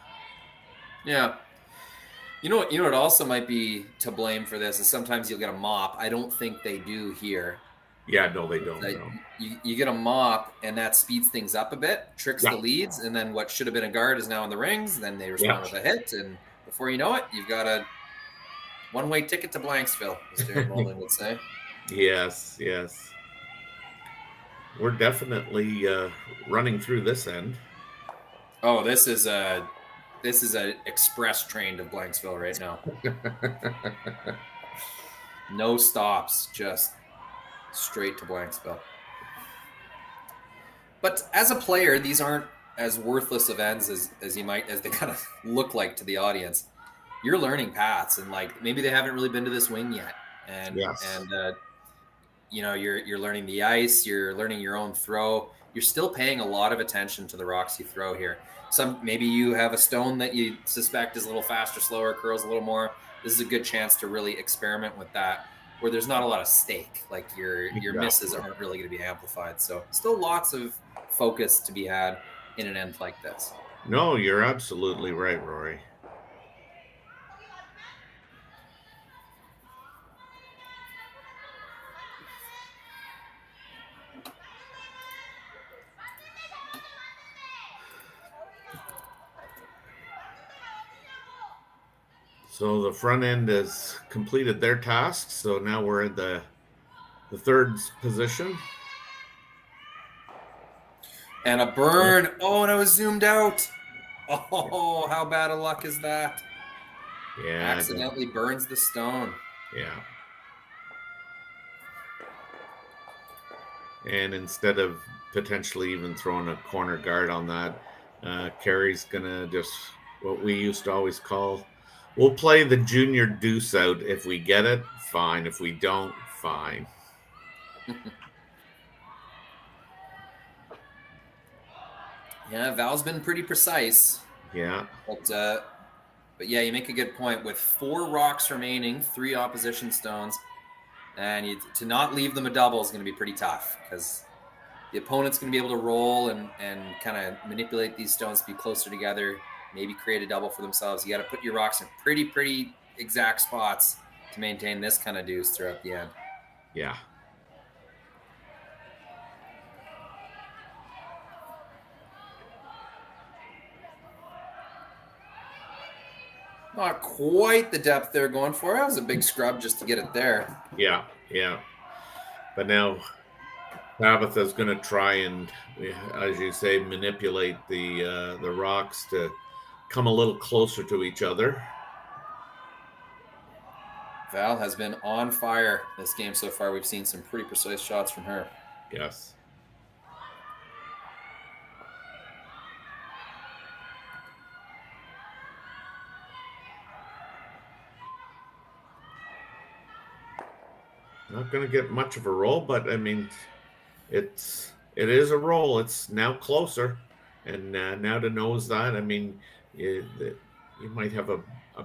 Yeah. You know what also might be to blame for this is sometimes you'll get a mop. I don't think they do here. Yeah, no, they don't. Like, no. You get a mop, and that speeds things up a bit, tricks the leads, and then what should have been a guard is now in the rings. Then they respond with a hit, and before you know it, you've got a one-way ticket to Blanksville, as Darren Mullen would say. Yes. We're definitely running through this end. Oh, this is a express train to Blanksville right now. No stops, just straight to Blanksville. But as a player, these aren't as worthless of ends as they kind of look like to the audience. You're learning paths, and like maybe they haven't really been to this wing yet, and you know, you're learning the ice, you're learning your own throw. You're still paying a lot of attention to the rocks you throw here. Maybe you have a stone that you suspect is a little faster, slower, curls a little more. This is a good chance to really experiment with that, where there's not a lot of stake. Like your misses aren't really going to be amplified. So still lots of focus to be had in an end like this. No, you're absolutely right, Rory. So the front end has completed their task. So now we're in the third position. And a burn. Oh, and I was zoomed out. Oh, how bad of luck is that? Yeah. Accidentally burns the stone. Yeah. And instead of potentially even throwing a corner guard on that, Kerri's going to just, what we used to always call, we'll play the junior deuce out. If we get it, fine. If we don't, fine. Yeah, Val's been pretty precise. Yeah. But yeah, you make a good point. With 4 rocks remaining, 3 opposition stones, and to not leave them a double is going to be pretty tough, because the opponent's going to be able to roll and kind of manipulate these stones to be closer together, maybe create a double for themselves. You got to put your rocks in pretty exact spots to maintain this kind of deuce throughout the end. Yeah. Not quite the depth they're going for. That was a big scrub just to get it there. Yeah. But now Tabitha's going to try and, as you say, manipulate the rocks to come a little closer to each other. Val has been on fire this game so far. We've seen some pretty precise shots from her. Yes. Not going to get much of a roll, but I mean, it is a roll. It's now closer, and now to nose that, I mean, you might have a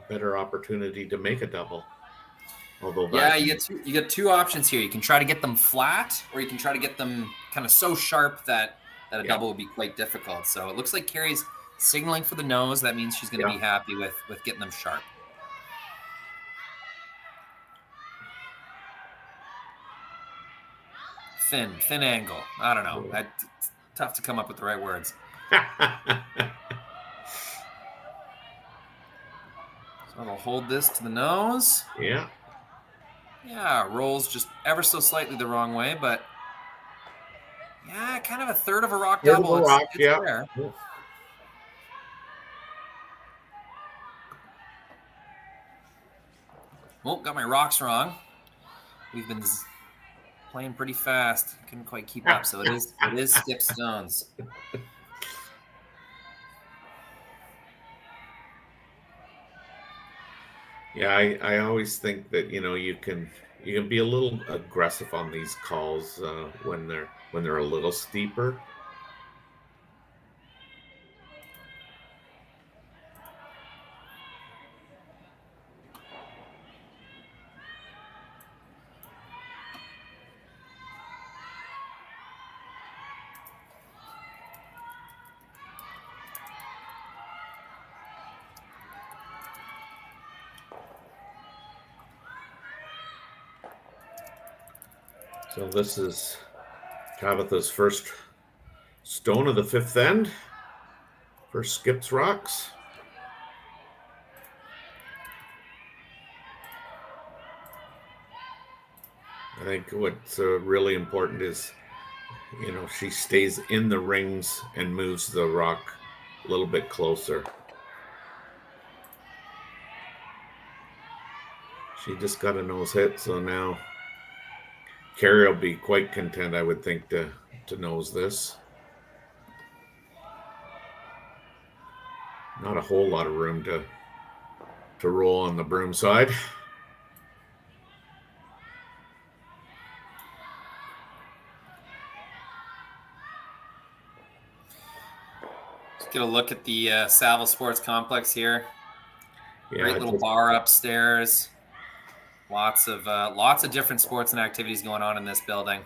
better opportunity to make a double. Although you get two options here. You can try to get them flat, or you can try to get them kind of so sharp that a double would be quite difficult. So it looks like Kerri's signaling for the nose. That means she's going to be happy with getting them sharp. thin angle. I don't know. It's tough to come up with the right words. So I'll hold this to the nose. Yeah. Yeah, rolls just ever so slightly the wrong way, but yeah, kind of a third of a rock double. It's there. Yeah. Oh, got my rocks wrong. We've been playing pretty fast. Couldn't quite keep up, so it is skip stones. Yeah, I always think that you can be a little aggressive on these calls when they're a little steeper. So this is Tabitha's first stone of the fifth end. First skips rocks. I think what's really important is, she stays in the rings and moves the rock a little bit closer. She just got a nose hit, so now Kerri will be quite content, I would think, to nose this. Not a whole lot of room to roll on the broom side. Let's get a look at the Saville Sports Complex here. Yeah, great little bar upstairs. Lots of different sports and activities going on in this building.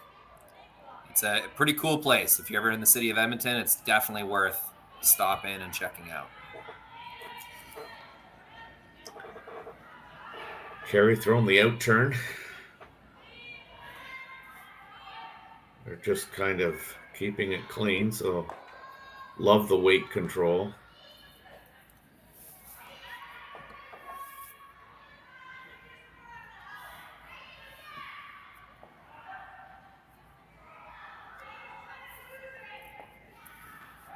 It's a pretty cool place. If you're ever in the city of Edmonton, it's definitely worth stopping and checking out. Kerri throwing the out turn. They're just kind of keeping it clean, so love the weight control.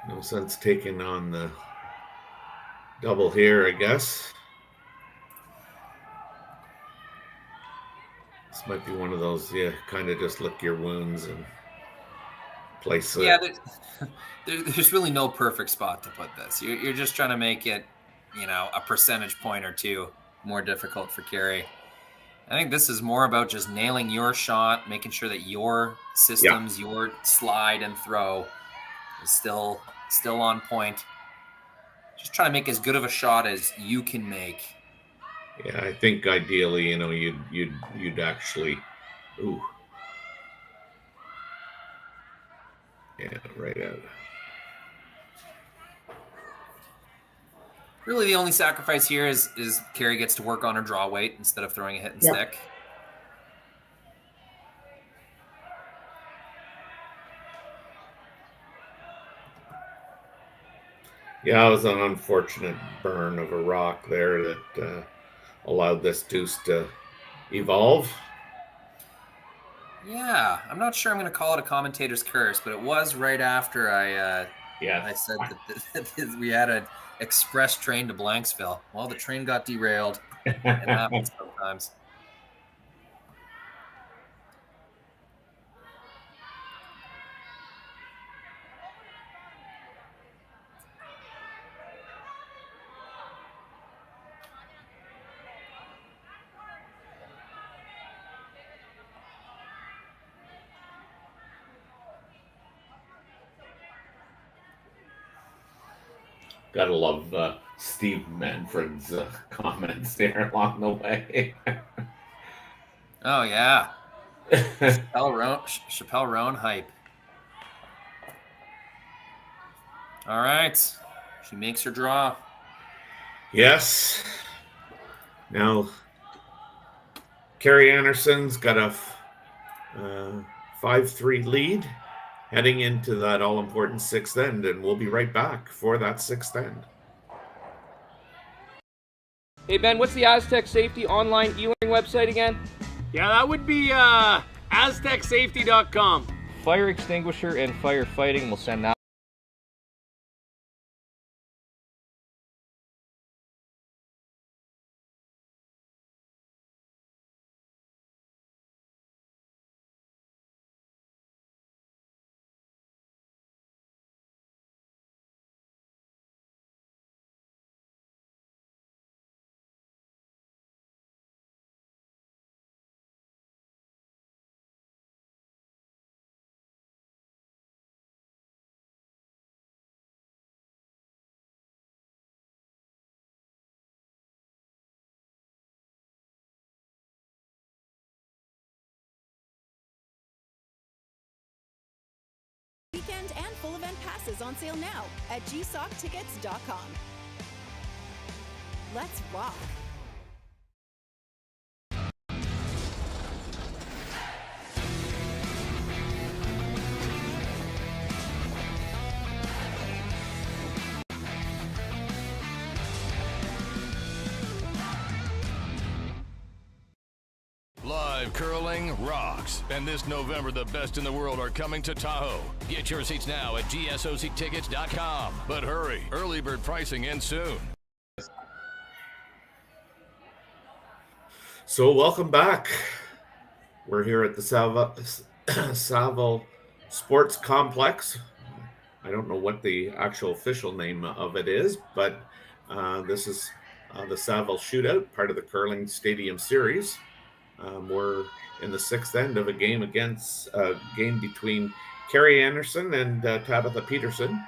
No sense taking on the double here, I guess. This might be one of those, kind of just lick your wounds and place it. Yeah, there's really no perfect spot to put this. You're just trying to make it, a percentage point or two more difficult for Kerri. I think this is more about just nailing your shot, making sure that your systems, your slide and throw is still on point. Just trying to make as good of a shot as you can make. Yeah, I think ideally, you'd actually, yeah, right out. Really, the only sacrifice here is Kerri gets to work on her draw weight instead of throwing a hit and stick. Yeah, it was an unfortunate burn of a rock there that allowed this deuce to evolve. Yeah, I'm not sure I'm going to call it a commentator's curse, but it was right after I said that we had an express train to Blanksville. Well, the train got derailed. It happens sometimes. Gotta love Steve Manfred's comments there along the way. Oh, yeah. Chappelle Roan hype. All right. She makes her draw. Yes. Now, Kerri Einarson's got a 5-3 lead heading into that all-important sixth end, and we'll be right back for that sixth end. Hey Ben, what's the Aztec Safety online e-learning website again? Yeah, that would be aztecsafety.com. Fire extinguisher and firefighting, we'll send that. Weekend and full event passes on sale now at gsocktickets.com. Let's rock. Live curling rocks. And this November, the best in the world are coming to Tahoe. Get your seats now at gsocktickets.com. But hurry, early bird pricing ends soon. So welcome back. We're here at the Saville Sports Complex. I don't know what the actual official name of it is, but this is the Saville Shootout, part of the Curling Stadium Series. We're in the sixth end of a game between Kerri Einarson and Tabitha Peterson.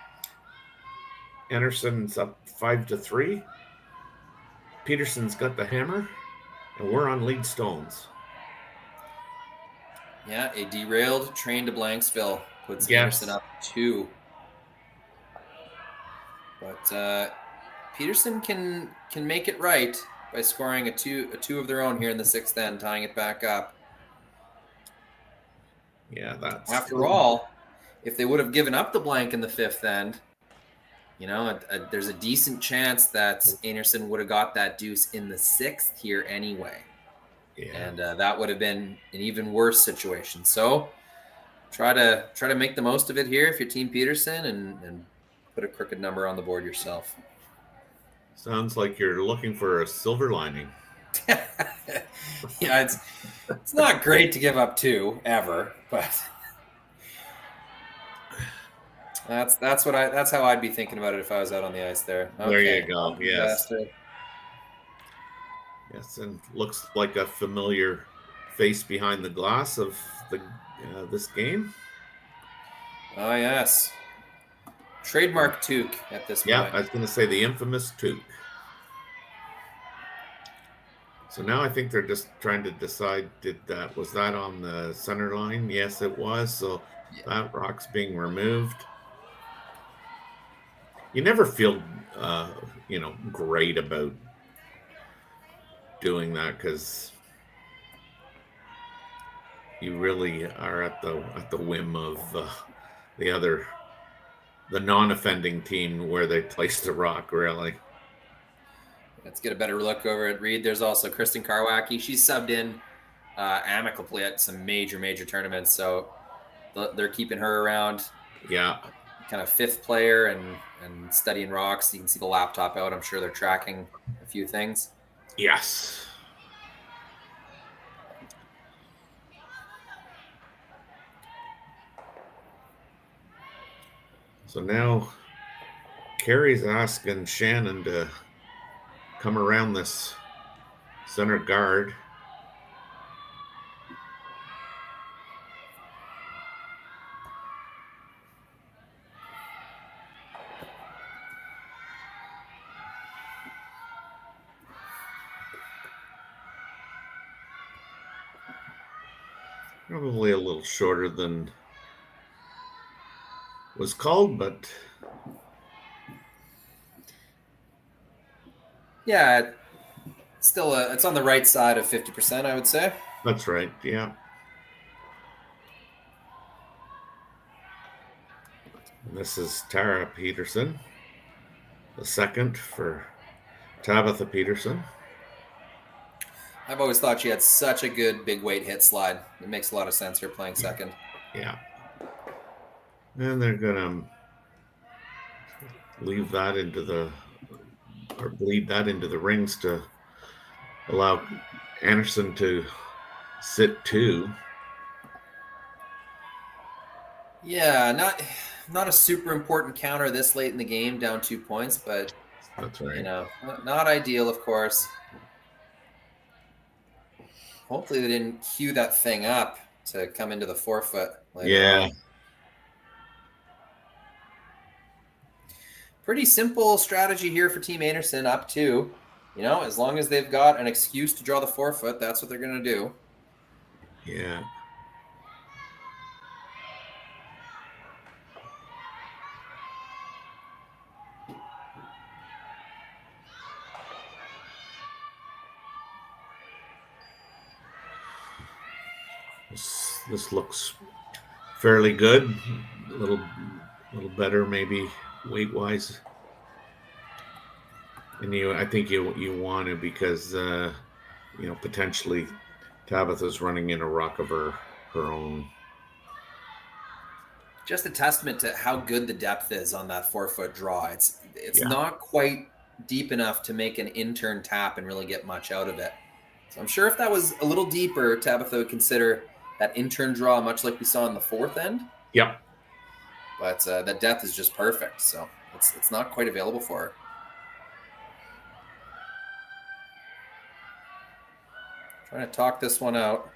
Anderson's up 5-3. Peterson's got the hammer, and we're on lead stones. Yeah, a derailed train to Blanksville puts Anderson up 2. But Peterson can make it right by scoring a two of their own here in the sixth end, tying it back up. Yeah, that's... After all, if they would have given up the blank in the fifth end, you know, there's a decent chance that Einarson would have got that deuce in the sixth here anyway. Yeah. And that would have been an even worse situation. So try to make the most of it here if you're Team Peterson and put a crooked number on the board yourself. Sounds like you're looking for a silver lining. Yeah, it's not great to give up 2 ever, but that's how I'd be thinking about it if I was out on the ice there. Okay. There you go. Yes. Yes, and looks like a familiar face behind the glass of this game. Oh yes. Trademark toque at this point. Yeah, I was going to say the infamous toque. So now I think they're just trying to decide, was that on the center line? Yes, it was. So that rock's being removed. You never feel, great about doing that because you really are at the whim of the non-offending team where they place the rock, really. Let's get a better look over at Reed. There's also Kristen Karwacki. She's subbed in amicably at some major tournaments, so they're keeping her around. Yeah. Kind of fifth player and studying rocks. You can see the laptop out. I'm sure they're tracking a few things. Yes. So now Kerri's asking Shannon to come around this center guard. Probably a little shorter than was called, but yeah, still it's on the right side of 50%, I would say. That's right. Yeah. And this is Tara Peterson, the second for Tabitha Peterson. I've always thought she had such a good big weight hit slide. It makes a lot of sense her playing second. Yeah. And they're going to bleed that into the rings to allow Anderson to sit 2. Yeah, not a super important counter this late in the game, down 2 points, but that's right. Not ideal, of course. Hopefully they didn't cue that thing up to come into the forefoot later on. Pretty simple strategy here for Team Einarson, up 2. As long as they've got an excuse to draw the forefoot, that's what they're going to do. Yeah. This looks fairly good. A little better, maybe weight-wise. And I think you want to, because potentially Tabitha's running in a rock of her own. Just a testament to how good the depth is on that forefoot draw. It's Yeah. not quite deep enough to make an in-turn tap and really get much out of it. So I'm sure if that was a little deeper, Tabitha would consider that in-turn draw much like we saw in the fourth end. Yep. But that depth is just perfect, so it's not quite available for her. Trying to talk this one out.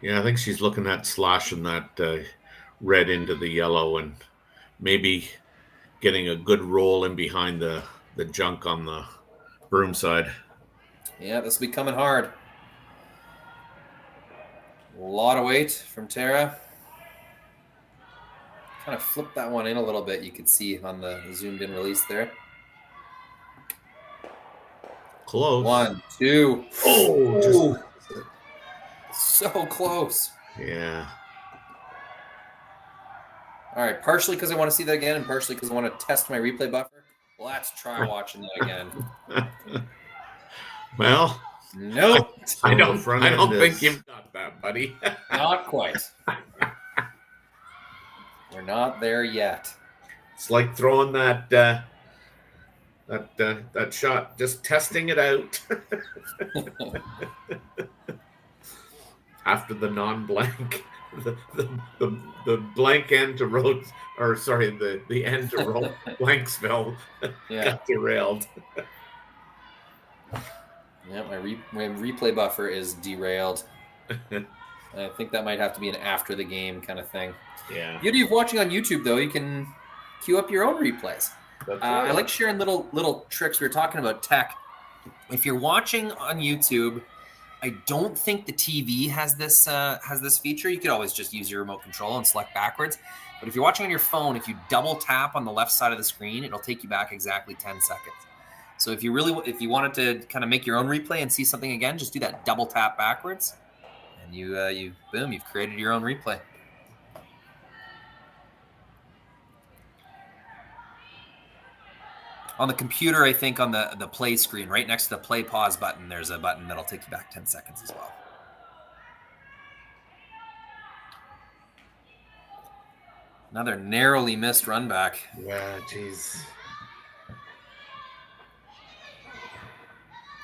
Yeah, I think she's looking at slashing that red into the yellow and maybe getting a good roll in behind the junk on the broom side. Yeah, this will be coming hard. A lot of weight from Tara. Kind of flipped that one in a little bit. You could see on the zoomed in release there. Close. 1, 2. Oh, So close. Yeah. All right, partially because I want to see that again and partially because I want to test my replay buffer. Let's try watching that again. Well, nope. I don't think you've got that, buddy. Not quite. We're not there yet. It's like throwing that shot, just testing it out. After the non-blank, the blank end to Rhodes, or sorry, the end to Blanksville got derailed. Yeah, my replay buffer is derailed. I think that might have to be an after the game kind of thing. Yeah. Beauty of watching on YouTube, though, you can queue up your own replays. That's right. I like sharing little tricks. We were talking about tech. If you're watching on YouTube, I don't think the TV has this feature. You could always just use your remote control and select backwards. But if you're watching on your phone, if you double tap on the left side of the screen, it'll take you back exactly 10 seconds. So if you wanted to kind of make your own replay and see something again, just do that double tap backwards, and you've created your own replay. On the computer, I think on the play screen, right next to the play pause button, there's a button that'll take you back 10 seconds as well. Another narrowly missed run back. Yeah, jeez.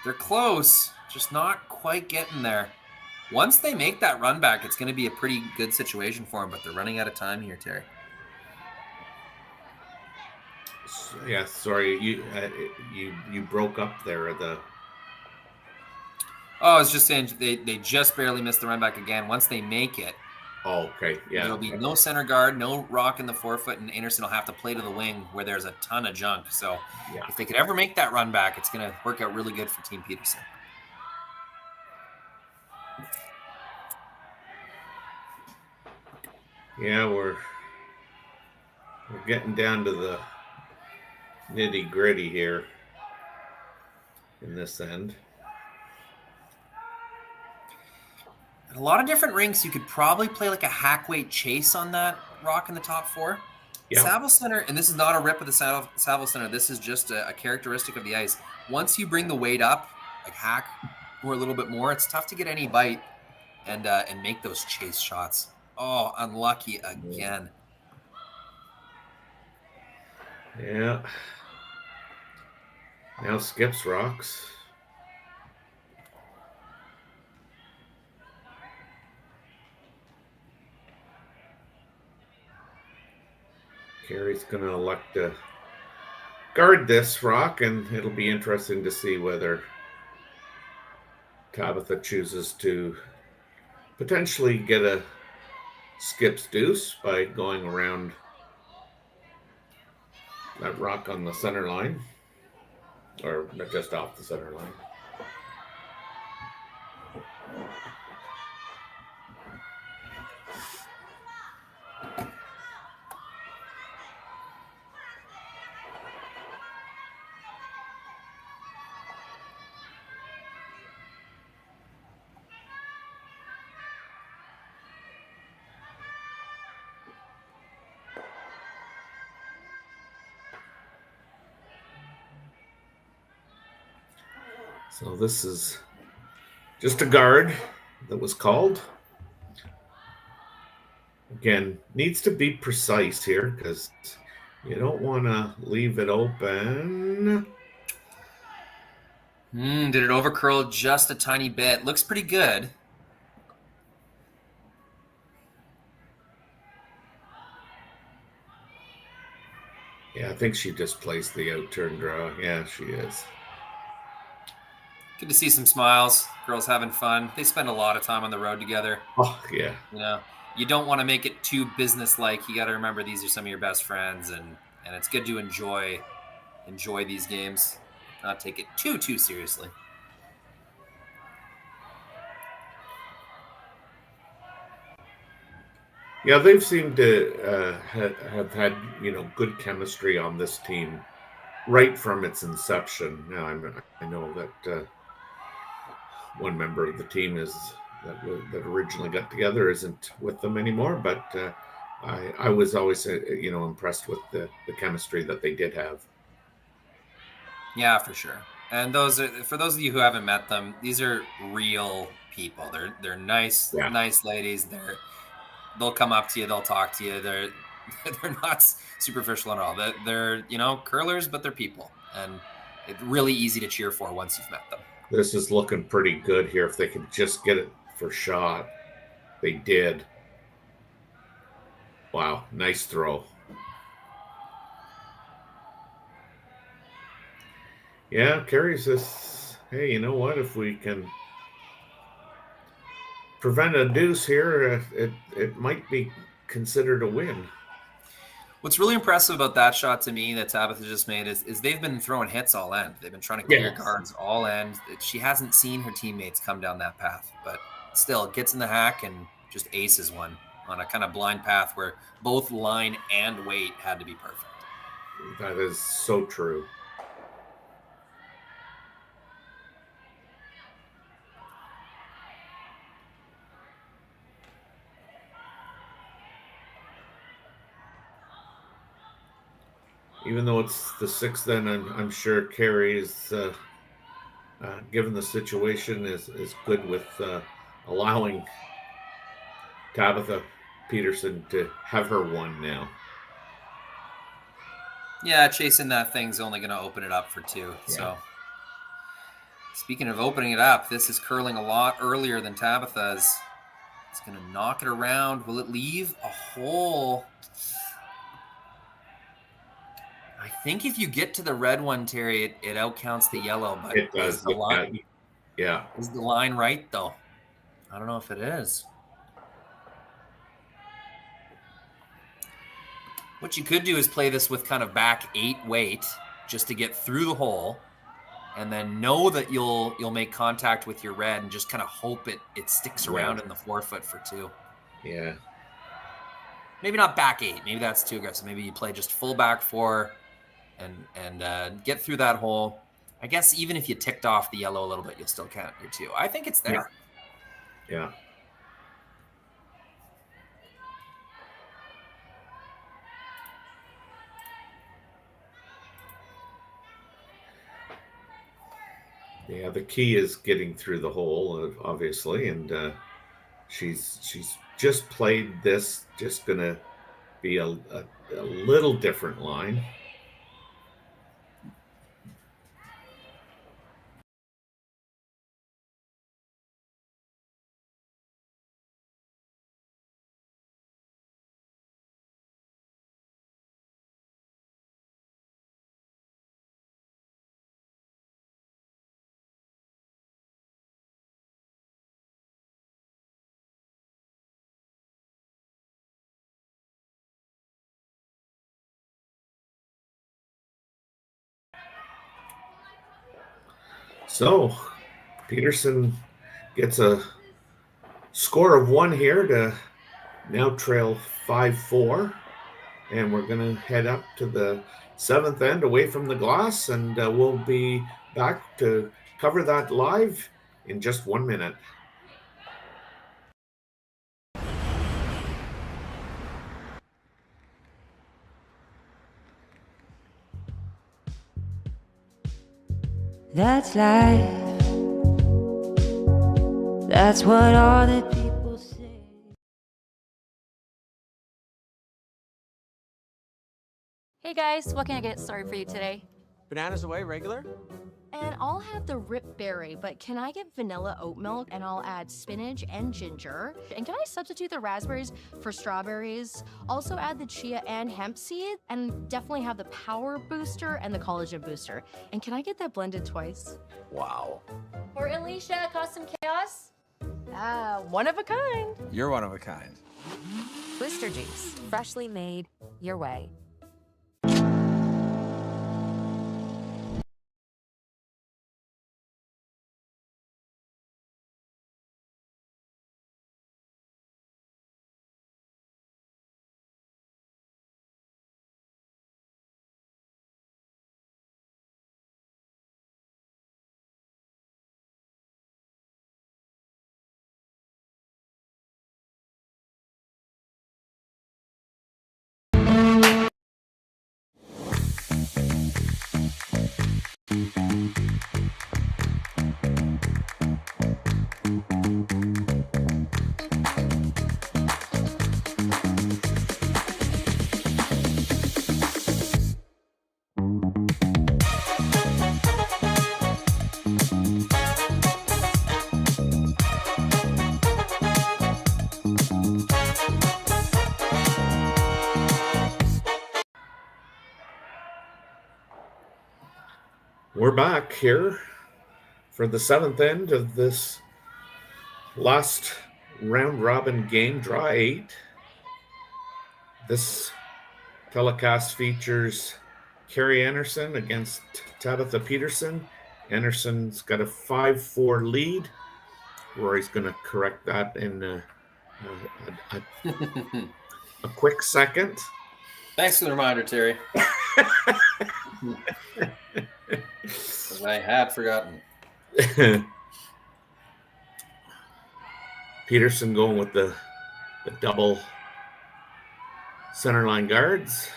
They're close, just not quite getting there. Once they make that run back, it's going to be a pretty good situation for them, but they're running out of time here, Terry. Yeah, sorry, you broke up there. I was just saying they just barely missed the run back again. Once they make it, okay, yeah, there'll be no center guard, no rock in the forefoot, and Einarson will have to play to the wing where there's a ton of junk. So if they could ever make that run back, it's going to work out really good for Team Peterson. Yeah, we're getting down to the nitty gritty here in this end. A lot of different rinks, you could probably play like a hack weight chase on that rock in the top 4. Yeah. Saville Center, and this is not a rip of the Saville Center. This is just a characteristic of the ice. Once you bring the weight up, like hack or a little bit more, it's tough to get any bite and make those chase shots. Oh, unlucky again. Yeah. Now skips rocks. Kerri's going to elect to guard this rock, and it'll be interesting to see whether Tabitha chooses to potentially get a skips deuce by going around that rock on the center line, or just off the center line. So this is just a guard that was called. Again, needs to be precise here because you don't want to leave it open. Did it overcurl just a tiny bit? Looks pretty good. Yeah, I think she displaced the out-turn draw. Yeah, she is. Good to see some smiles. Girls having fun. They spend a lot of time on the road together. Oh, yeah. You know, you don't want to make it too business-like. You got to remember these are some of your best friends, and it's good to enjoy these games. Not take it too seriously. Yeah, they've seemed to have had, good chemistry on this team right from its inception. Now, I know that one member of the team that originally got together isn't with them anymore, but I was always, impressed with the chemistry that they did have. Yeah, for sure. And for those of you who haven't met them, these are real people. They're nice, nice ladies. They'll come up to you, they'll talk to you. They're not superficial at all. They're curlers, but they're people, and it's really easy to cheer for once you've met them. This is looking pretty good here. If they could just get it for shot, they did. Wow, nice throw. Yeah, Kerri says, hey, you know what? If we can prevent a deuce here, it might be considered a win. What's really impressive about that shot to me that Tabitha just made is they've been throwing hits all end. They've been trying to clear guards all end. She hasn't seen her teammates come down that path, but still gets in the hack and just aces one on a kind of blind path where both line and weight had to be perfect. That is so true. Even though it's the sixth, then I'm sure Kerri is, given the situation, is good with allowing Tabitha Peterson to have her one now. Yeah, chasing that thing's only going to open it up for two. Yeah. So, speaking of opening it up, this is curling a lot earlier than Tabitha's. It's going to knock it around. Will it leave a hole? I think if you get to the red one, Terry, it outcounts the yellow. But it does. Is the line, yeah. Is the line right, though? I don't know if it is. What you could do is play this with kind of back 8 weight just to get through the hole, and then know that you'll make contact with your red and just kind of hope it sticks around in the forefoot for 2. Yeah. Maybe not back 8. Maybe that's too aggressive. Maybe you play just full back 4 and get through that hole. I guess even if you ticked off the yellow a little bit, you'll still count your 2. I think it's there. Yeah. Yeah, the key is getting through the hole, obviously, and she's just played this. Just gonna be a little different line. So Peterson gets a score of 1 here to now trail 5-4, and we're going to head up to the 7th end away from the glass, and we'll be back to cover that live in just 1 minute. That's life. That's what all the people say. Hey guys, what can I get started for you today? Bananas away, regular? And I'll have the rip berry, but can I get vanilla oat milk and I'll add spinach and ginger? And can I substitute the raspberries for strawberries? Also add the chia and hemp seed, and definitely have the power booster and the collagen booster. And can I get that blended twice? Wow. For Alicia, custom chaos? One of a kind. You're one of a kind. Booster juice, freshly made your way. We're back here for the 7th end of this last round robin game, draw 8. This telecast features Kerri Einarson against Tabitha Peterson. Anderson's got a 5-4 lead. Rory's going to correct that in a quick second. Thanks for the reminder, Terry. I had forgotten. Peterson going with the double center line guards.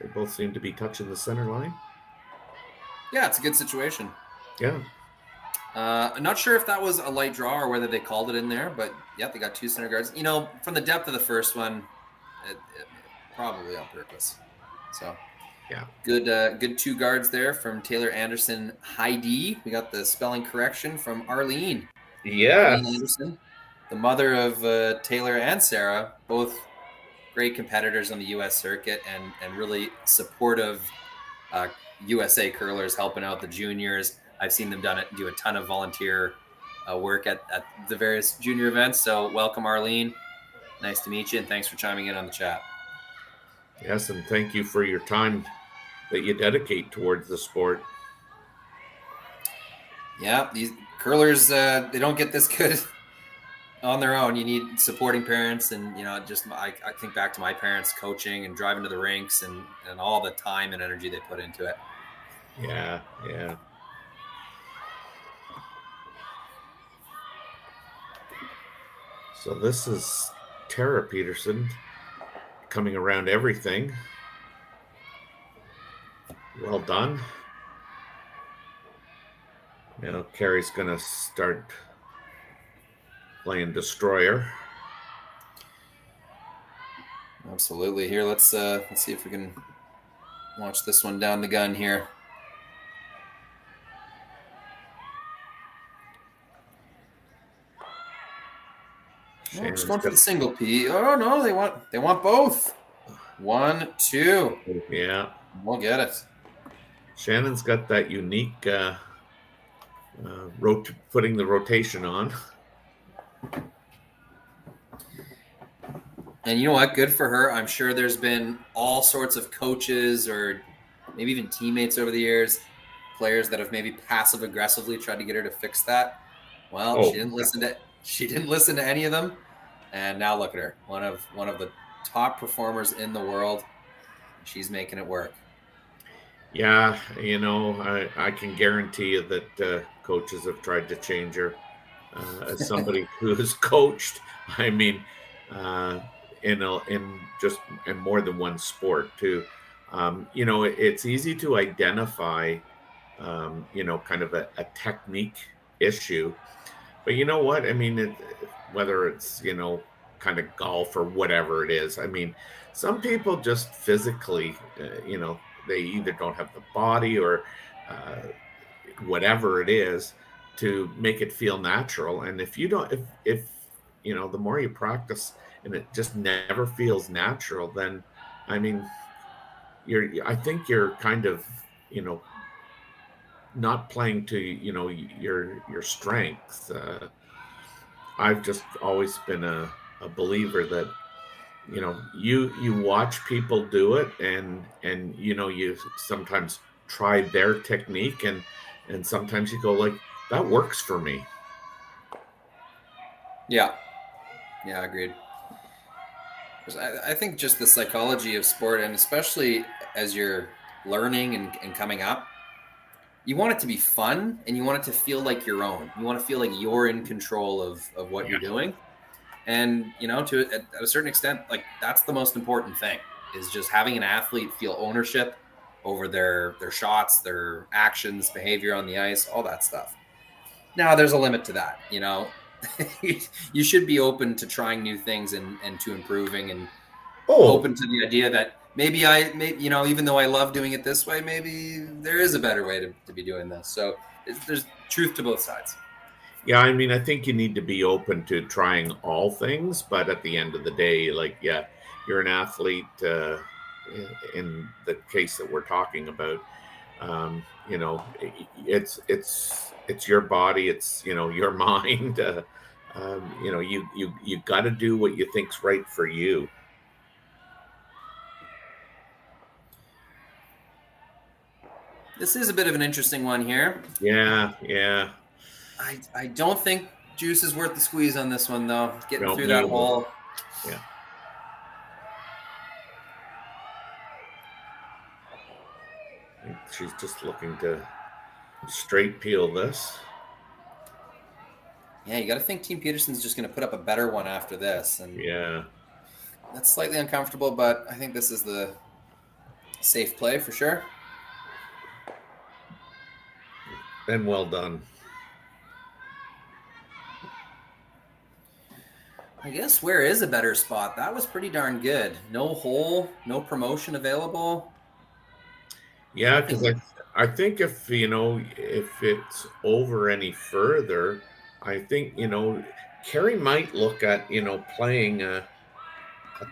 They both seem to be touching the center line. Yeah, it's a good situation. Yeah. I'm not sure if that was a light draw or whether they called it in there, but yeah, they got 2 center guards. You know, from the depth of the first one, it probably on purpose. So, yeah, good 2 guards there from Taylor Anderson Heidi. We got the spelling correction from Arlene. Yeah, Arlene Anderson, the mother of Taylor and Sarah, both great competitors on the U.S. circuit and really supportive USA curlers, helping out the juniors. I've seen them do a ton of volunteer work at the various junior events. So welcome, Arlene. Nice to meet you, and thanks for chiming in on the chat. Yes, and thank you for your time that you dedicate towards the sport. Yeah, these curlers, they don't get this good on their own. You need supporting parents, and just I think back to my parents coaching and driving to the rinks and all the time and energy they put into it. Yeah. So this is Tara Peterson coming around everything. Well done. You know, Kerri's going to start playing Destroyer. Absolutely. Here, let's see if we can watch this one down the gun here. Oh, just going for the single P. Oh no, they want both. 1, 2. Yeah, we'll get it. Shannon's got that unique putting the rotation on. And you know what? Good for her. I'm sure there's been all sorts of coaches or maybe even teammates over the years, players that have maybe passive aggressively tried to get her to fix that. Well, she didn't listen to any of them. And now look at her, one of the top performers in the world. She's making it work. Yeah, you know, I can guarantee you that coaches have tried to change her. As somebody who has coached, I mean, in more than one sport too. You know, it's easy to identify, you know, kind of a technique issue, but you know what? I mean, whether it's, you know, kind of golf or whatever it is. I mean, some people just physically, you know, they either don't have the body or whatever it is to make it feel natural. And if you don't, if you know, the more you practice and it just never feels natural, then I mean, I think you're kind of, you know, not playing to, you know, your strengths. I've just always been a believer that, you know, you watch people do it and you know, you sometimes try their technique and sometimes you go like, that works for me. Yeah, agreed. I think just the psychology of sport, and especially as you're learning and coming up, you want it to be fun and you want it to feel like your own. You want to feel like you're in control of what you're doing. And, you know, at a certain extent, like that's the most important thing, is just having an athlete feel ownership over their shots, their actions, behavior on the ice, all that stuff. Now, there's a limit to that, you know. You should be open to trying new things and to improving and open to the idea that maybe you know, even though I love doing it this way, maybe there is a better way to be doing this. So there's truth to both sides. Yeah, I mean, I think you need to be open to trying all things, but at the end of the day, like, yeah, you're an athlete. In the case that we're talking about, you know, it's your body, it's, you know, your mind. You know, you got to do what you think's right for you. This is a bit of an interesting one here. Yeah. I don't think juice is worth the squeeze on this one, though. Getting through that hole. Yeah. I think she's just looking to straight peel this. Yeah, you got to think Team Peterson's just going to put up a better one after this. And yeah, that's slightly uncomfortable, but I think this is the safe play for sure. And well done. I guess where is a better spot? That was pretty darn good. No hole, no promotion available. Yeah, because I think if, you know, if it's over any further, I think, you know, Kerri might look at, you know, playing a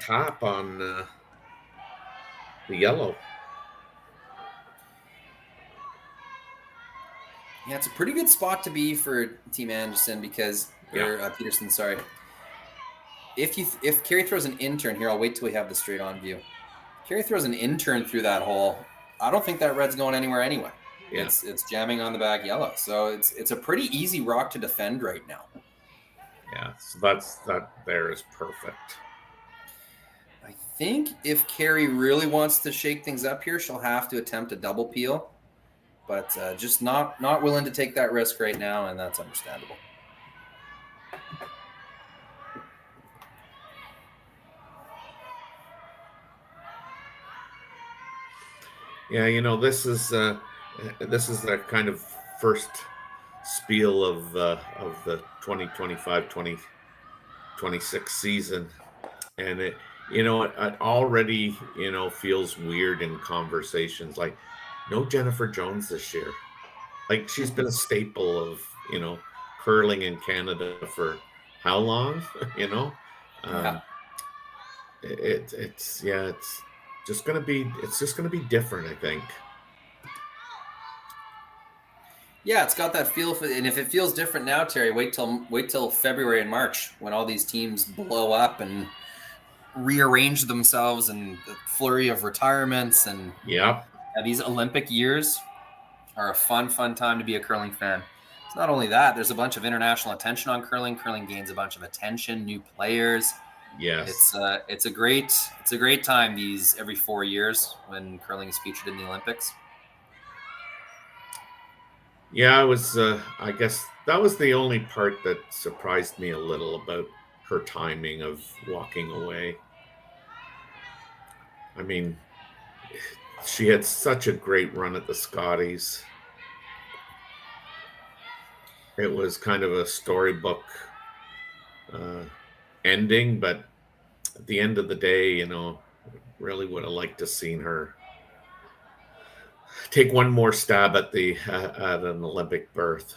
top on the yellow. Yeah, it's a pretty good spot to be for Team Anderson because Peterson, sorry. If Kerri throws an intern here, I'll wait till we have the straight on view. Kerri throws an intern through that hole. I don't think that red's going anywhere anyway. Yeah. It's jamming on the back yellow. So it's a pretty easy rock to defend right now. Yeah, so that there is perfect. I think if Kerri really wants to shake things up here, she'll have to attempt a double peel. But just not willing to take that risk right now, and that's understandable. Yeah, you know, this is the kind of first spiel of the 2025-2026 season, and it already feels weird in conversations like no Jennifer Jones this year. Like she's been a staple of curling in Canada for how long? It's just gonna be different, I think. Yeah, it's got that feel for, and if it feels different now, Terry, wait till February and March when all these teams blow up and rearrange themselves, and the flurry of retirements, and these Olympic years are a fun time to be a curling fan. It's not only that; there's a bunch of international attention on curling. Curling gains a bunch of attention, new players. Yes, it's a great time these every 4 years when curling is featured in the Olympics. Yeah, I guess that was the only part that surprised me a little about her timing of walking away. I mean, she had such a great run at the Scotties. It was kind of a storybook ending, but at the end of the day, really would have liked to seen her take one more stab at an Olympic berth.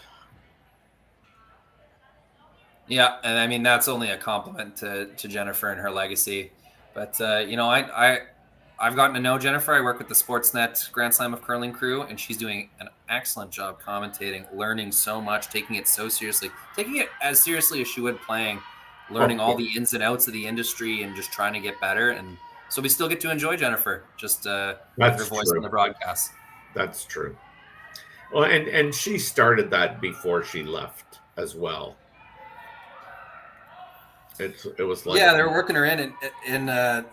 Yeah, and I mean that's only a compliment to Jennifer and her legacy. But I've gotten to know Jennifer. I work with the Sportsnet Grand Slam of Curling crew, and she's doing an excellent job commentating, learning so much, taking it so seriously, taking it as seriously as she would playing, learning all the ins and outs of the industry, and just trying to get better. And so we still get to enjoy Jennifer, just with her voice on the broadcast. That's true. Well, and she started that before she left as well. It was like, yeah, they were working her in, and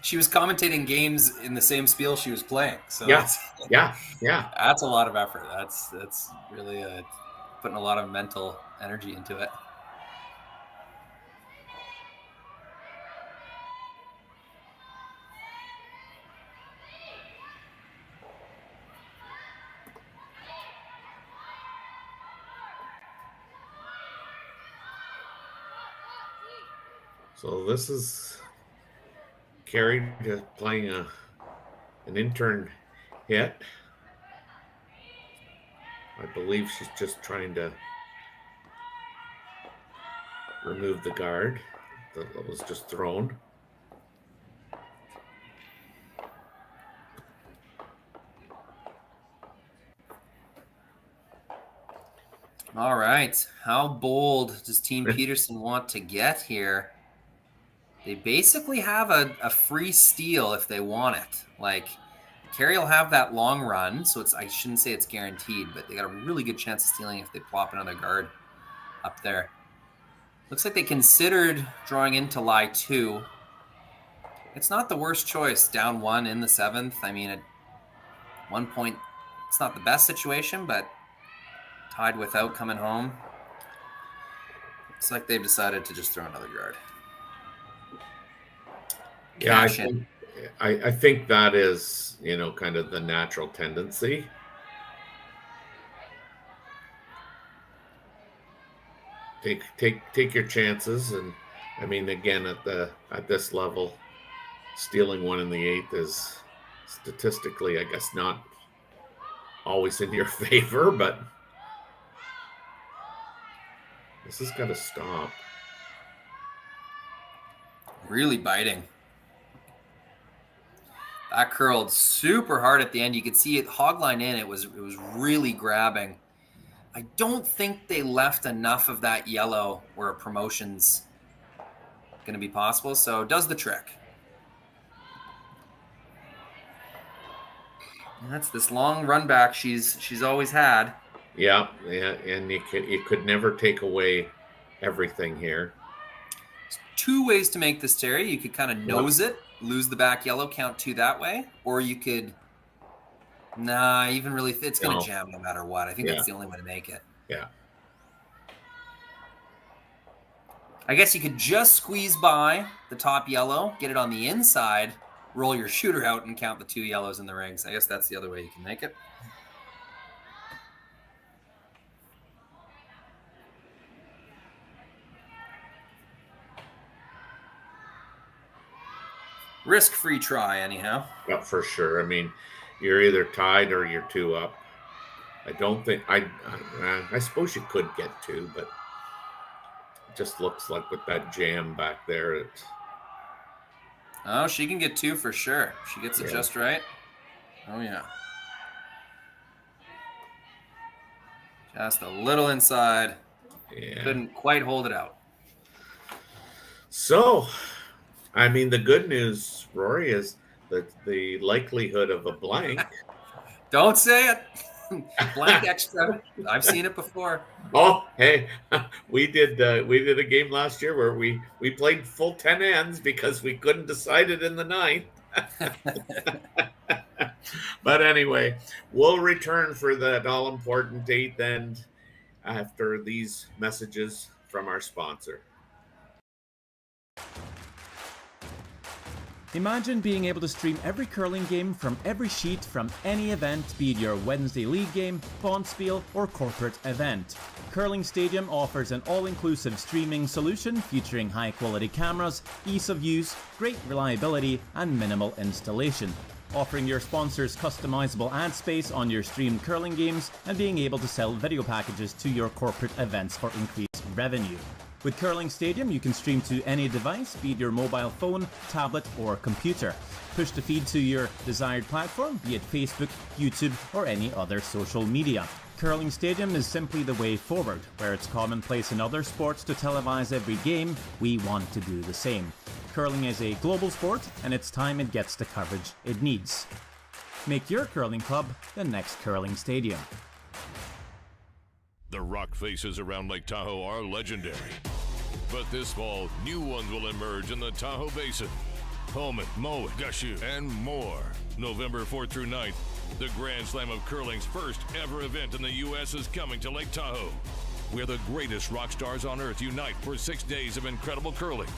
she was commentating games in the same spiel she was playing. So yeah, that's a lot of effort. That's really putting a lot of mental energy into it. So this is Kerri playing an intern hit. I believe she's just trying to remove the guard that was just thrown. All right. How bold does Team Peterson want to get here? They basically have a free steal if they want it. Like, Kerri will have that long run, so I shouldn't say it's guaranteed, but they got a really good chance of stealing if they plop another guard up there. Looks like they considered drawing into lie 2. It's not the worst choice, down 1 in the 7th. I mean, at one point, it's not the best situation, but tied without coming home. Looks like they've decided to just throw another guard. Yeah, I think that is, kind of the natural tendency. Take your chances, and I mean, again, at this level, stealing 1 in the 8th is statistically, I guess, not always in your favor, but this has got to stop. Really biting. That curled super hard at the end. You could see it hogline in. It was really grabbing. I don't think they left enough of that yellow where a promotion's going to be possible. So it does the trick. And that's this long run back she's always had. Yeah, and you could never take away everything here. There's 2 ways to make this, Terry. You could kind of nose it, lose the back yellow, count 2 that way, or you could it's going to jam no matter what. I think that's the only way to make it. Yeah. I guess you could just squeeze by the top yellow, get it on the inside, roll your shooter out, and count the 2 yellows in the rings. I guess that's the other way you can make it. risk-free try, anyhow. Yeah, for sure. I mean, you're either tied or you're 2 up. I don't think I suppose you could get 2, but it just looks like with that jam back there, it's. Oh, she can get 2 for sure. She gets it just right. Oh, yeah. Just a little inside. Yeah. Couldn't quite hold it out. So, I mean, the good news, Rory, is that the likelihood of a blank. Don't say it. Blank extra. I've seen it before. Oh, hey, we did a game last year where we played full 10 ends because we couldn't decide it in the ninth. But anyway, we'll return for that all-important 8th end after these messages from our sponsor. Imagine being able to stream every curling game from every sheet from any event, be it your Wednesday league game, bonspiel, or corporate event. Curling Stadium offers an all-inclusive streaming solution featuring high-quality cameras, ease of use, great reliability, and minimal installation. Offering your sponsors customizable ad space on your streamed curling games and being able to sell video packages to your corporate events for increased revenue. With Curling Stadium, you can stream to any device, be it your mobile phone, tablet, or computer. Push the feed to your desired platform, be it Facebook, YouTube, or any other social media. Curling Stadium is simply the way forward. Where it's commonplace in other sports to televise every game, we want to do the same. Curling is a global sport, and it's time it gets the coverage it needs. Make your curling club the next Curling Stadium. The rock faces around Lake Tahoe are legendary. But this fall, new ones will emerge in the Tahoe Basin. Homet, Mowat, Gushu, and more. November 4th through 9th, the Grand Slam of Curling's first ever event in the U.S. is coming to Lake Tahoe, where the greatest rock stars on earth unite for 6 days of incredible curling,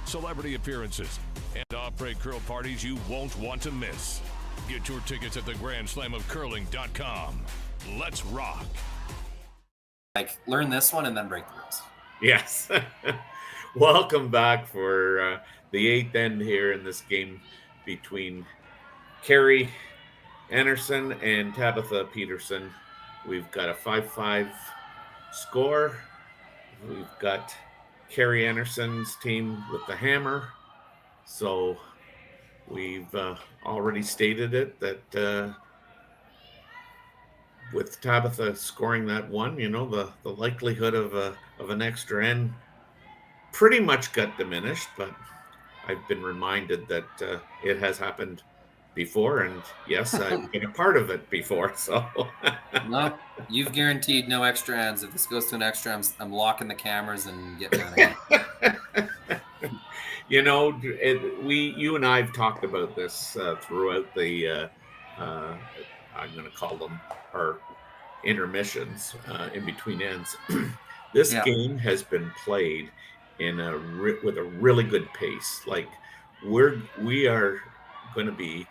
celebrity appearances, and off-break curl parties you won't want to miss. Get your tickets at thegrandslamofcurling.com. Let's rock. Like, learn this one and then break the rules. Yes. Welcome back for the 8th end here in this game between Kerri Einarson and Tabitha Peterson. We've got a 5-5 score. We've got Kerri Einarson's team with the hammer. So we've already stated it that with Tabitha scoring that one, you know, the likelihood of an extra end pretty much got diminished, but I've been reminded that it has happened before, and yes, I've been a part of it before, so. No, you've guaranteed no extra ends. If this goes to an extra, I'm locking the cameras and getting out of here. You know, you and I have talked about this throughout the, I'm going to call them our intermissions in between ends. This game has been played in with a really good pace. Like we are going to be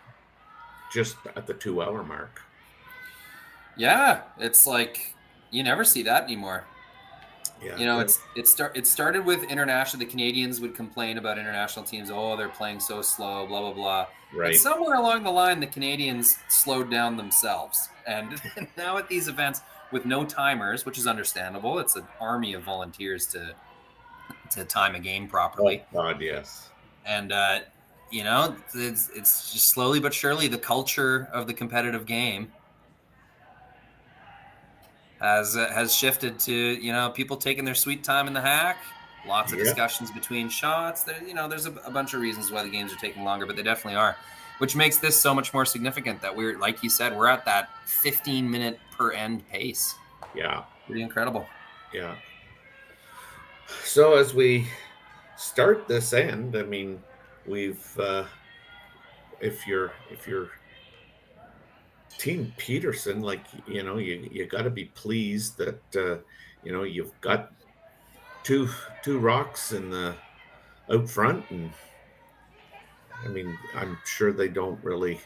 just at the 2-hour mark. Yeah, it's like you never see that anymore. Yeah, you know, it started with international. The Canadians would complain about international teams. Oh, they're playing so slow, blah blah blah. Right. But somewhere along the line, the Canadians slowed down themselves, and now at these events with no timers, which is understandable. It's an army of volunteers to time a game properly. Oh God, yes. And you know, it's just slowly but surely the culture of the competitive game has shifted to, you know, people taking their sweet time in the hack. Lots of discussions between shots. There's a bunch of reasons why the games are taking longer, but they definitely are, which makes this so much more significant that we're, like you said, we're at that 15-minute per end pace. Yeah. Pretty incredible. Yeah. So as we start this end, I mean, we've if you're Team Peterson, like, you know, you got to be pleased that you know, you've got two rocks in the out front, and I mean, I'm sure they don't really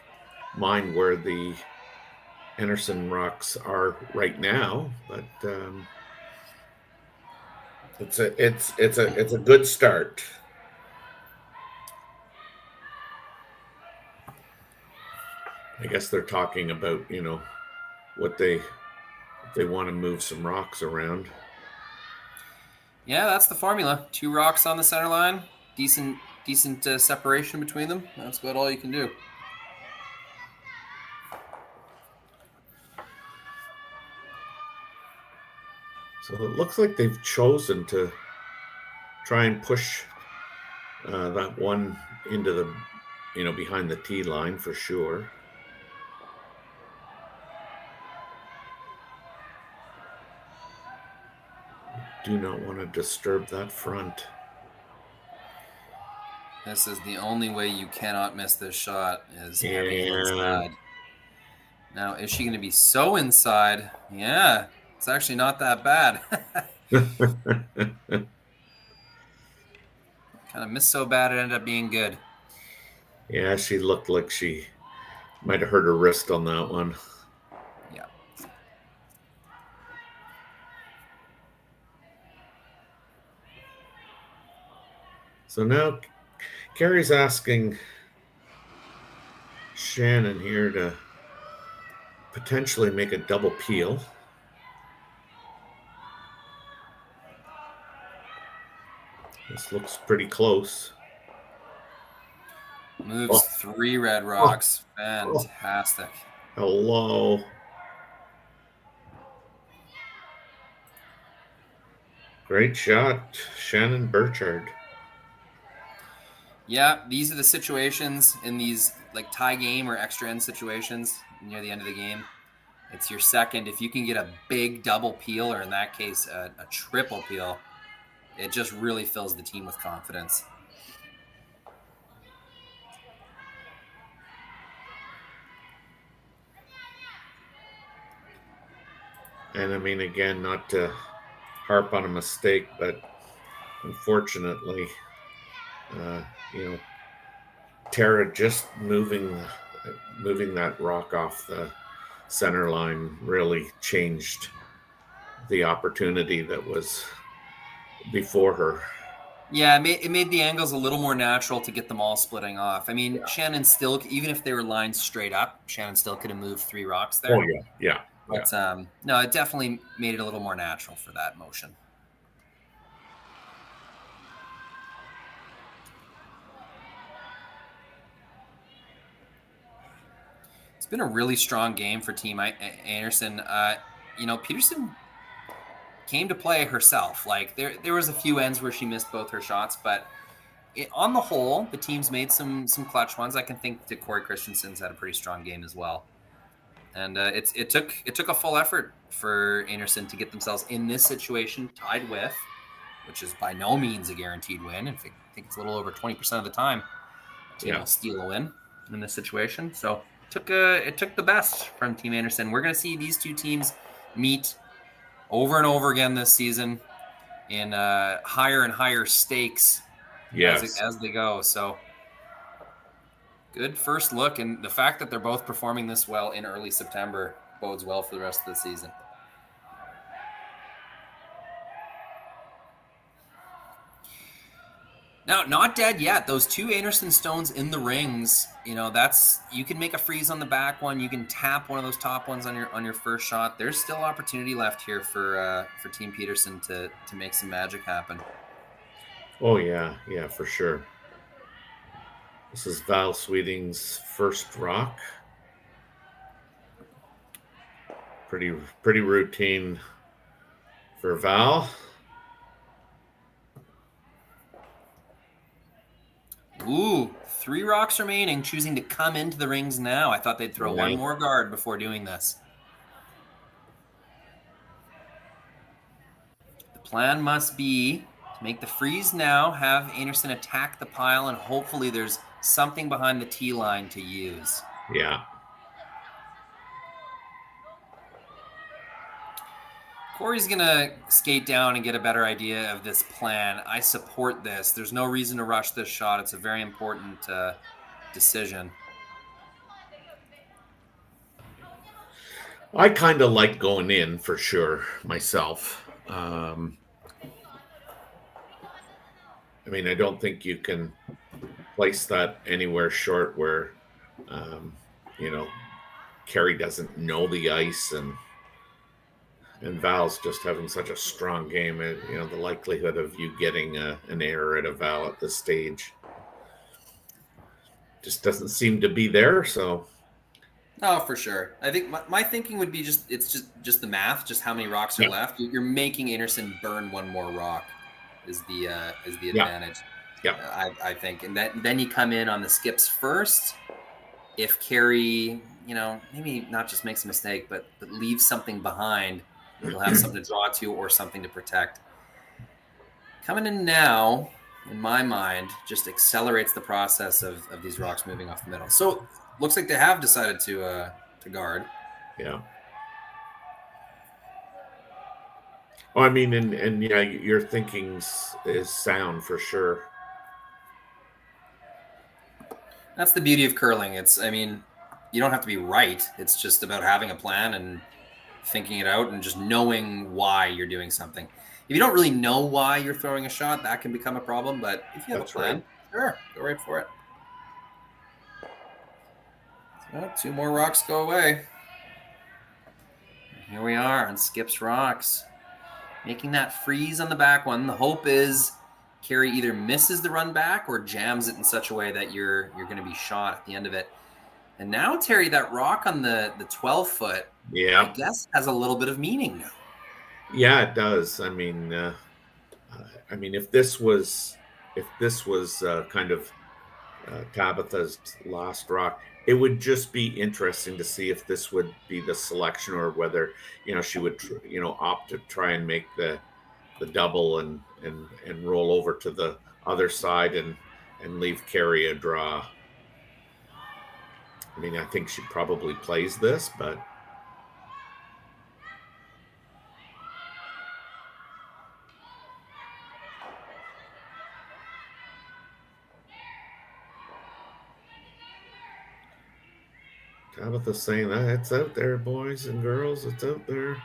mind where the Einarson rocks are right now, but it's a good start. I guess they're talking about, what they want to move some rocks around. Yeah, that's the formula. 2 rocks on the center line, decent separation between them. That's about all you can do. So it looks like they've chosen to try and push that one into the, behind the tee line for sure. Do not want to disturb that front. This is the only way you cannot miss this shot is heavy inside. Now, is she going to be so inside? Yeah, it's actually not that bad. Kind of missed so bad it ended up being good. Yeah, she looked like she might have hurt her wrist on that one. Yeah. So now Kerri's asking Shannon here to potentially make a double peel. This looks pretty close. Moves 3 red rocks. Fantastic. Hello. Great shot, Shannon Burchard. Yeah, these are the situations in these like tie game or extra end situations near the end of the game. It's your second. If you can get a big double peel, or in that case, a triple peel, it just really fills the team with confidence. And I mean, again, not to harp on a mistake, but unfortunately, Tara just moving that rock off the center line really changed the opportunity that was before her. Yeah, it made the angles a little more natural to get them all splitting off. I mean, Shannon still, even if they were lined straight up, Shannon still could have moved 3 rocks there. Oh, yeah. But no, it definitely made it a little more natural for that motion. It's been a really strong game for Team Einarson. Peterson came to play herself. Like there was a few ends where she missed both her shots, but on the whole, the team's made some clutch ones. I can think that Corey Christensen's had a pretty strong game as well. And it took a full effort for Einarson to get themselves in this situation, tied with, which is by no means a guaranteed win. In fact, I think it's a little over 20% of the time to steal a win in this situation. So it took the best from Team Einarson. We're going to see these two teams meet over and over again this season in higher and higher stakes as they go. So good first look, and the fact that they're both performing this well in early September bodes well for the rest of the season. Now, not dead yet. Those 2 Einarson stones in the rings, you can make a freeze on the back one. You can tap one of those top ones on your first shot. There's still opportunity left here for Team Peterson to make some magic happen. Oh yeah, for sure. This is Val Sweeting's first rock. Pretty routine for Val. Ooh, 3 rocks remaining, choosing to come into the rings now. I thought they'd throw one more guard before doing this. The plan must be to make the freeze now, have Einarson attack the pile, and hopefully there's something behind the tee line to use. Yeah. Corey's going to skate down and get a better idea of this plan. I support this. There's no reason to rush this shot. It's a very important decision. I kind of like going in for sure myself. I don't think you can place that anywhere short where, Kerri doesn't know the ice, and Val's just having such a strong game. The likelihood of you getting an error at a Val at this stage just doesn't seem to be there. So, oh, for sure. I think my thinking would be just the math, just how many rocks are left. You're making Einarson burn one more rock is the advantage. Yeah. I think, and then you come in on the skips first. If Kerri, maybe not just makes a mistake, but leaves something behind, you'll have something to draw to or something to protect. Coming in now, in my mind, just accelerates the process of these rocks moving off the middle. So looks like they have decided to guard. Yeah. Oh, I mean, and yeah, your thinking is sound for sure. That's the beauty of curling. You don't have to be right. It's just about having a plan and thinking it out and just knowing why you're doing something. If you don't really know why you're throwing a shot, that can become a problem. But if you have a plan, sure, go right for it. So 2 more rocks go away. And here we are on Skip's rocks. Making that freeze on the back one. The hope is Kerri either misses the run back or jams it in such a way that you're going to be shot at the end of it. And now, Terry, that rock on the 12-foot, I guess, has a little bit of meaning now. Yeah, it does. I mean, if this was kind of Tabitha's last rock, it would just be interesting to see if this would be the selection, or whether she would opt to try and make the double and roll over to the other side and leave Kerri a draw. I mean, I think she probably plays this, but Tabitha's saying that it's out there, boys and girls. It's out there.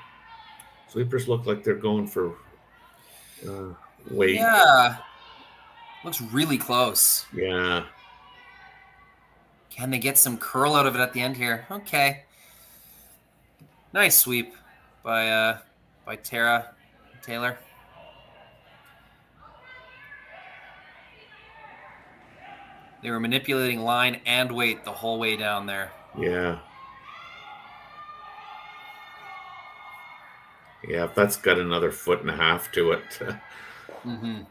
Sweepers look like they're going for weight. Yeah. Looks really close. Yeah. Can they get some curl out of it at the end here? Okay. Nice sweep by Taylor. They were manipulating line and weight the whole way down there. Yeah. Yeah, if that's got another 1.5 feet to it. Mm-hmm.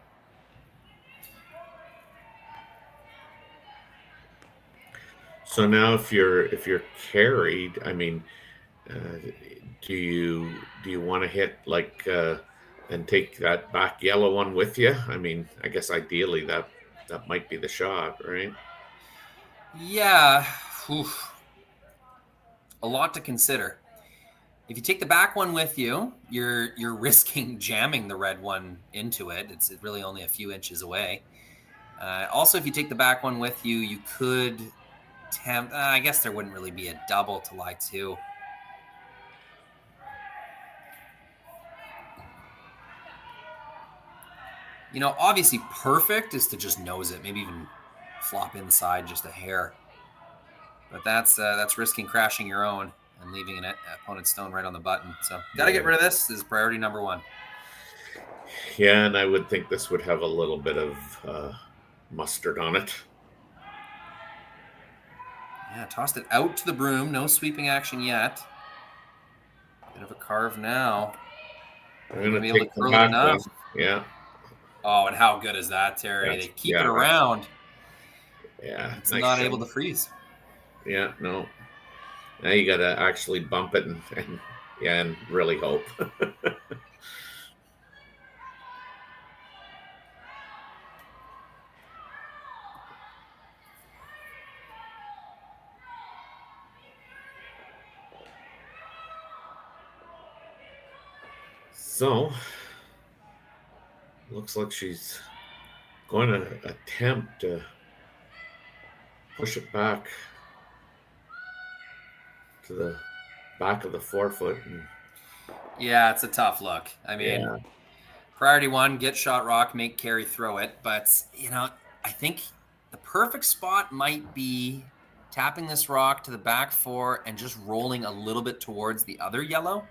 So now, if you're carried, I mean, do you want to hit and take that back yellow one with you? I mean, I guess ideally that might be the shot, right? Yeah. Oof. A lot to consider. If you take the back one with you, you're risking jamming the red one into it. It's really only a few inches away. Also, if you take the back one with you, you could attempt. I guess there wouldn't really be a double to lie to. Obviously perfect is to just nose it, maybe even flop inside just a hair. But that's risking crashing your own and leaving an opponent's stone right on the button. So got to get rid of this. This is priority number 1. Yeah, and I would think this would have a little bit of mustard on it. Yeah, tossed it out to the broom. No sweeping action yet. Bit of a carve now. I'm going to be able to curl it enough. Yeah. Oh, and how good is that, Terry? They keep it around. Yeah. It's not able to freeze. Yeah, no. Now you got to actually bump it and really hope. So, looks like she's going to attempt to push it back to the back of the 4-foot. Yeah, it's a tough look. I mean, priority 1, get shot rock, make Kerri throw it. But, I think the perfect spot might be tapping this rock to the back four and just rolling a little bit towards the other yellow.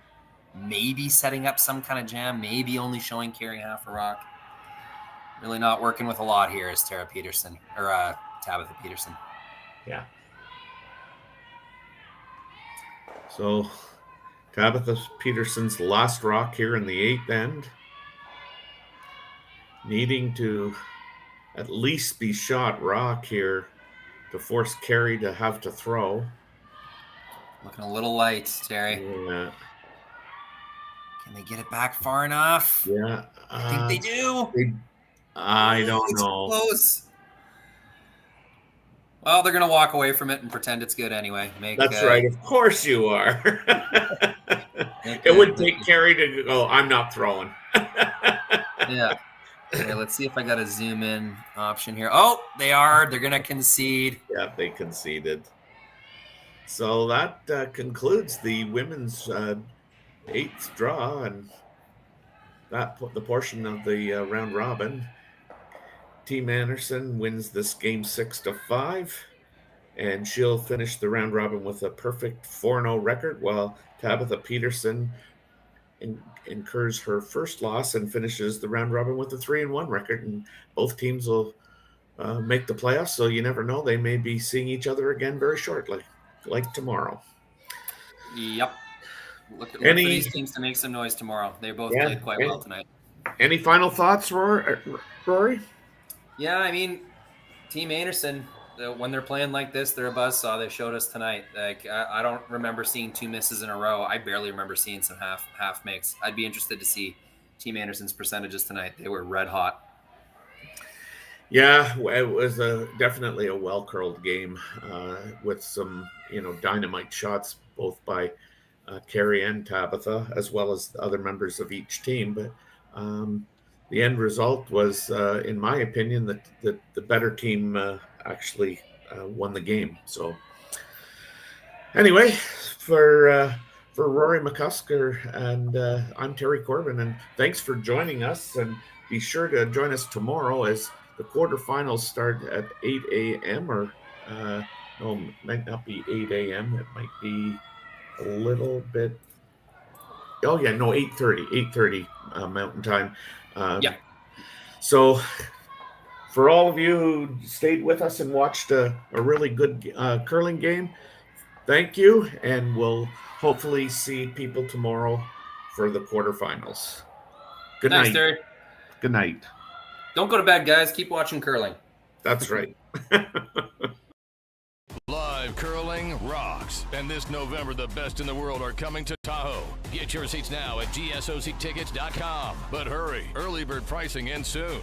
Maybe setting up some kind of jam, maybe only showing Kerri half a rock. Really not working with a lot here is Tabitha Peterson. Yeah. So Tabitha Peterson's last rock here in the 8th end. Needing to at least be shot rock here to force Kerri to have to throw. Looking a little light, Terry. Yeah. Can they get it back far enough? Yeah. I think they do. I don't It's know. Close. Well, they're going to walk away from it and pretend it's good anyway. That's right. Of course you are. It would take Kerri to go, I'm not throwing. Yeah. Okay, let's see if I got a zoom in option here. Oh, they are. They're going to concede. Yeah, they conceded. So that concludes the women's 8th draw and the portion of the round robin. Team Einarson wins this game 6-5, and she'll finish the round robin with a perfect 4-0 record, while Tabitha Peterson incurs her first loss and finishes the round robin with a 3-1 record. And both teams will make the playoffs, so you never know. They may be seeing each other again very shortly, like tomorrow. Yep. Look for these teams to make some noise tomorrow. They both played quite well tonight. Any final thoughts, Rory? Yeah, I mean, Team Einarson, when they're playing like this, they're a buzzsaw. They showed us tonight. Like I don't remember seeing 2 misses in a row. I barely remember seeing some half makes. I'd be interested to see Team Anderson's percentages tonight. They were red hot. Yeah, it was definitely a well-curled game with some, dynamite shots both by Kerri and Tabitha, as well as the other members of each team. But the end result was, in my opinion, that the better team actually won the game. So anyway, for Rory McCusker and I'm Terry Corbin, and thanks for joining us. And be sure to join us tomorrow as the quarterfinals start at 8 a.m. or no, it might not be 8 a.m. It might be a little bit. Oh yeah, no, 8:30 Mountain Time. Yeah. So for all of you who stayed with us and watched a really good curling game, thank you, and we'll hopefully see people tomorrow for the quarterfinals. Good Thanks, night. Terry. Good night. Don't go to bed, guys. Keep watching curling. That's right. Live curling rocks. And this November, the best in the world are coming to Tahoe. Get your seats now at gsoctickets.com. But hurry, early bird pricing ends soon.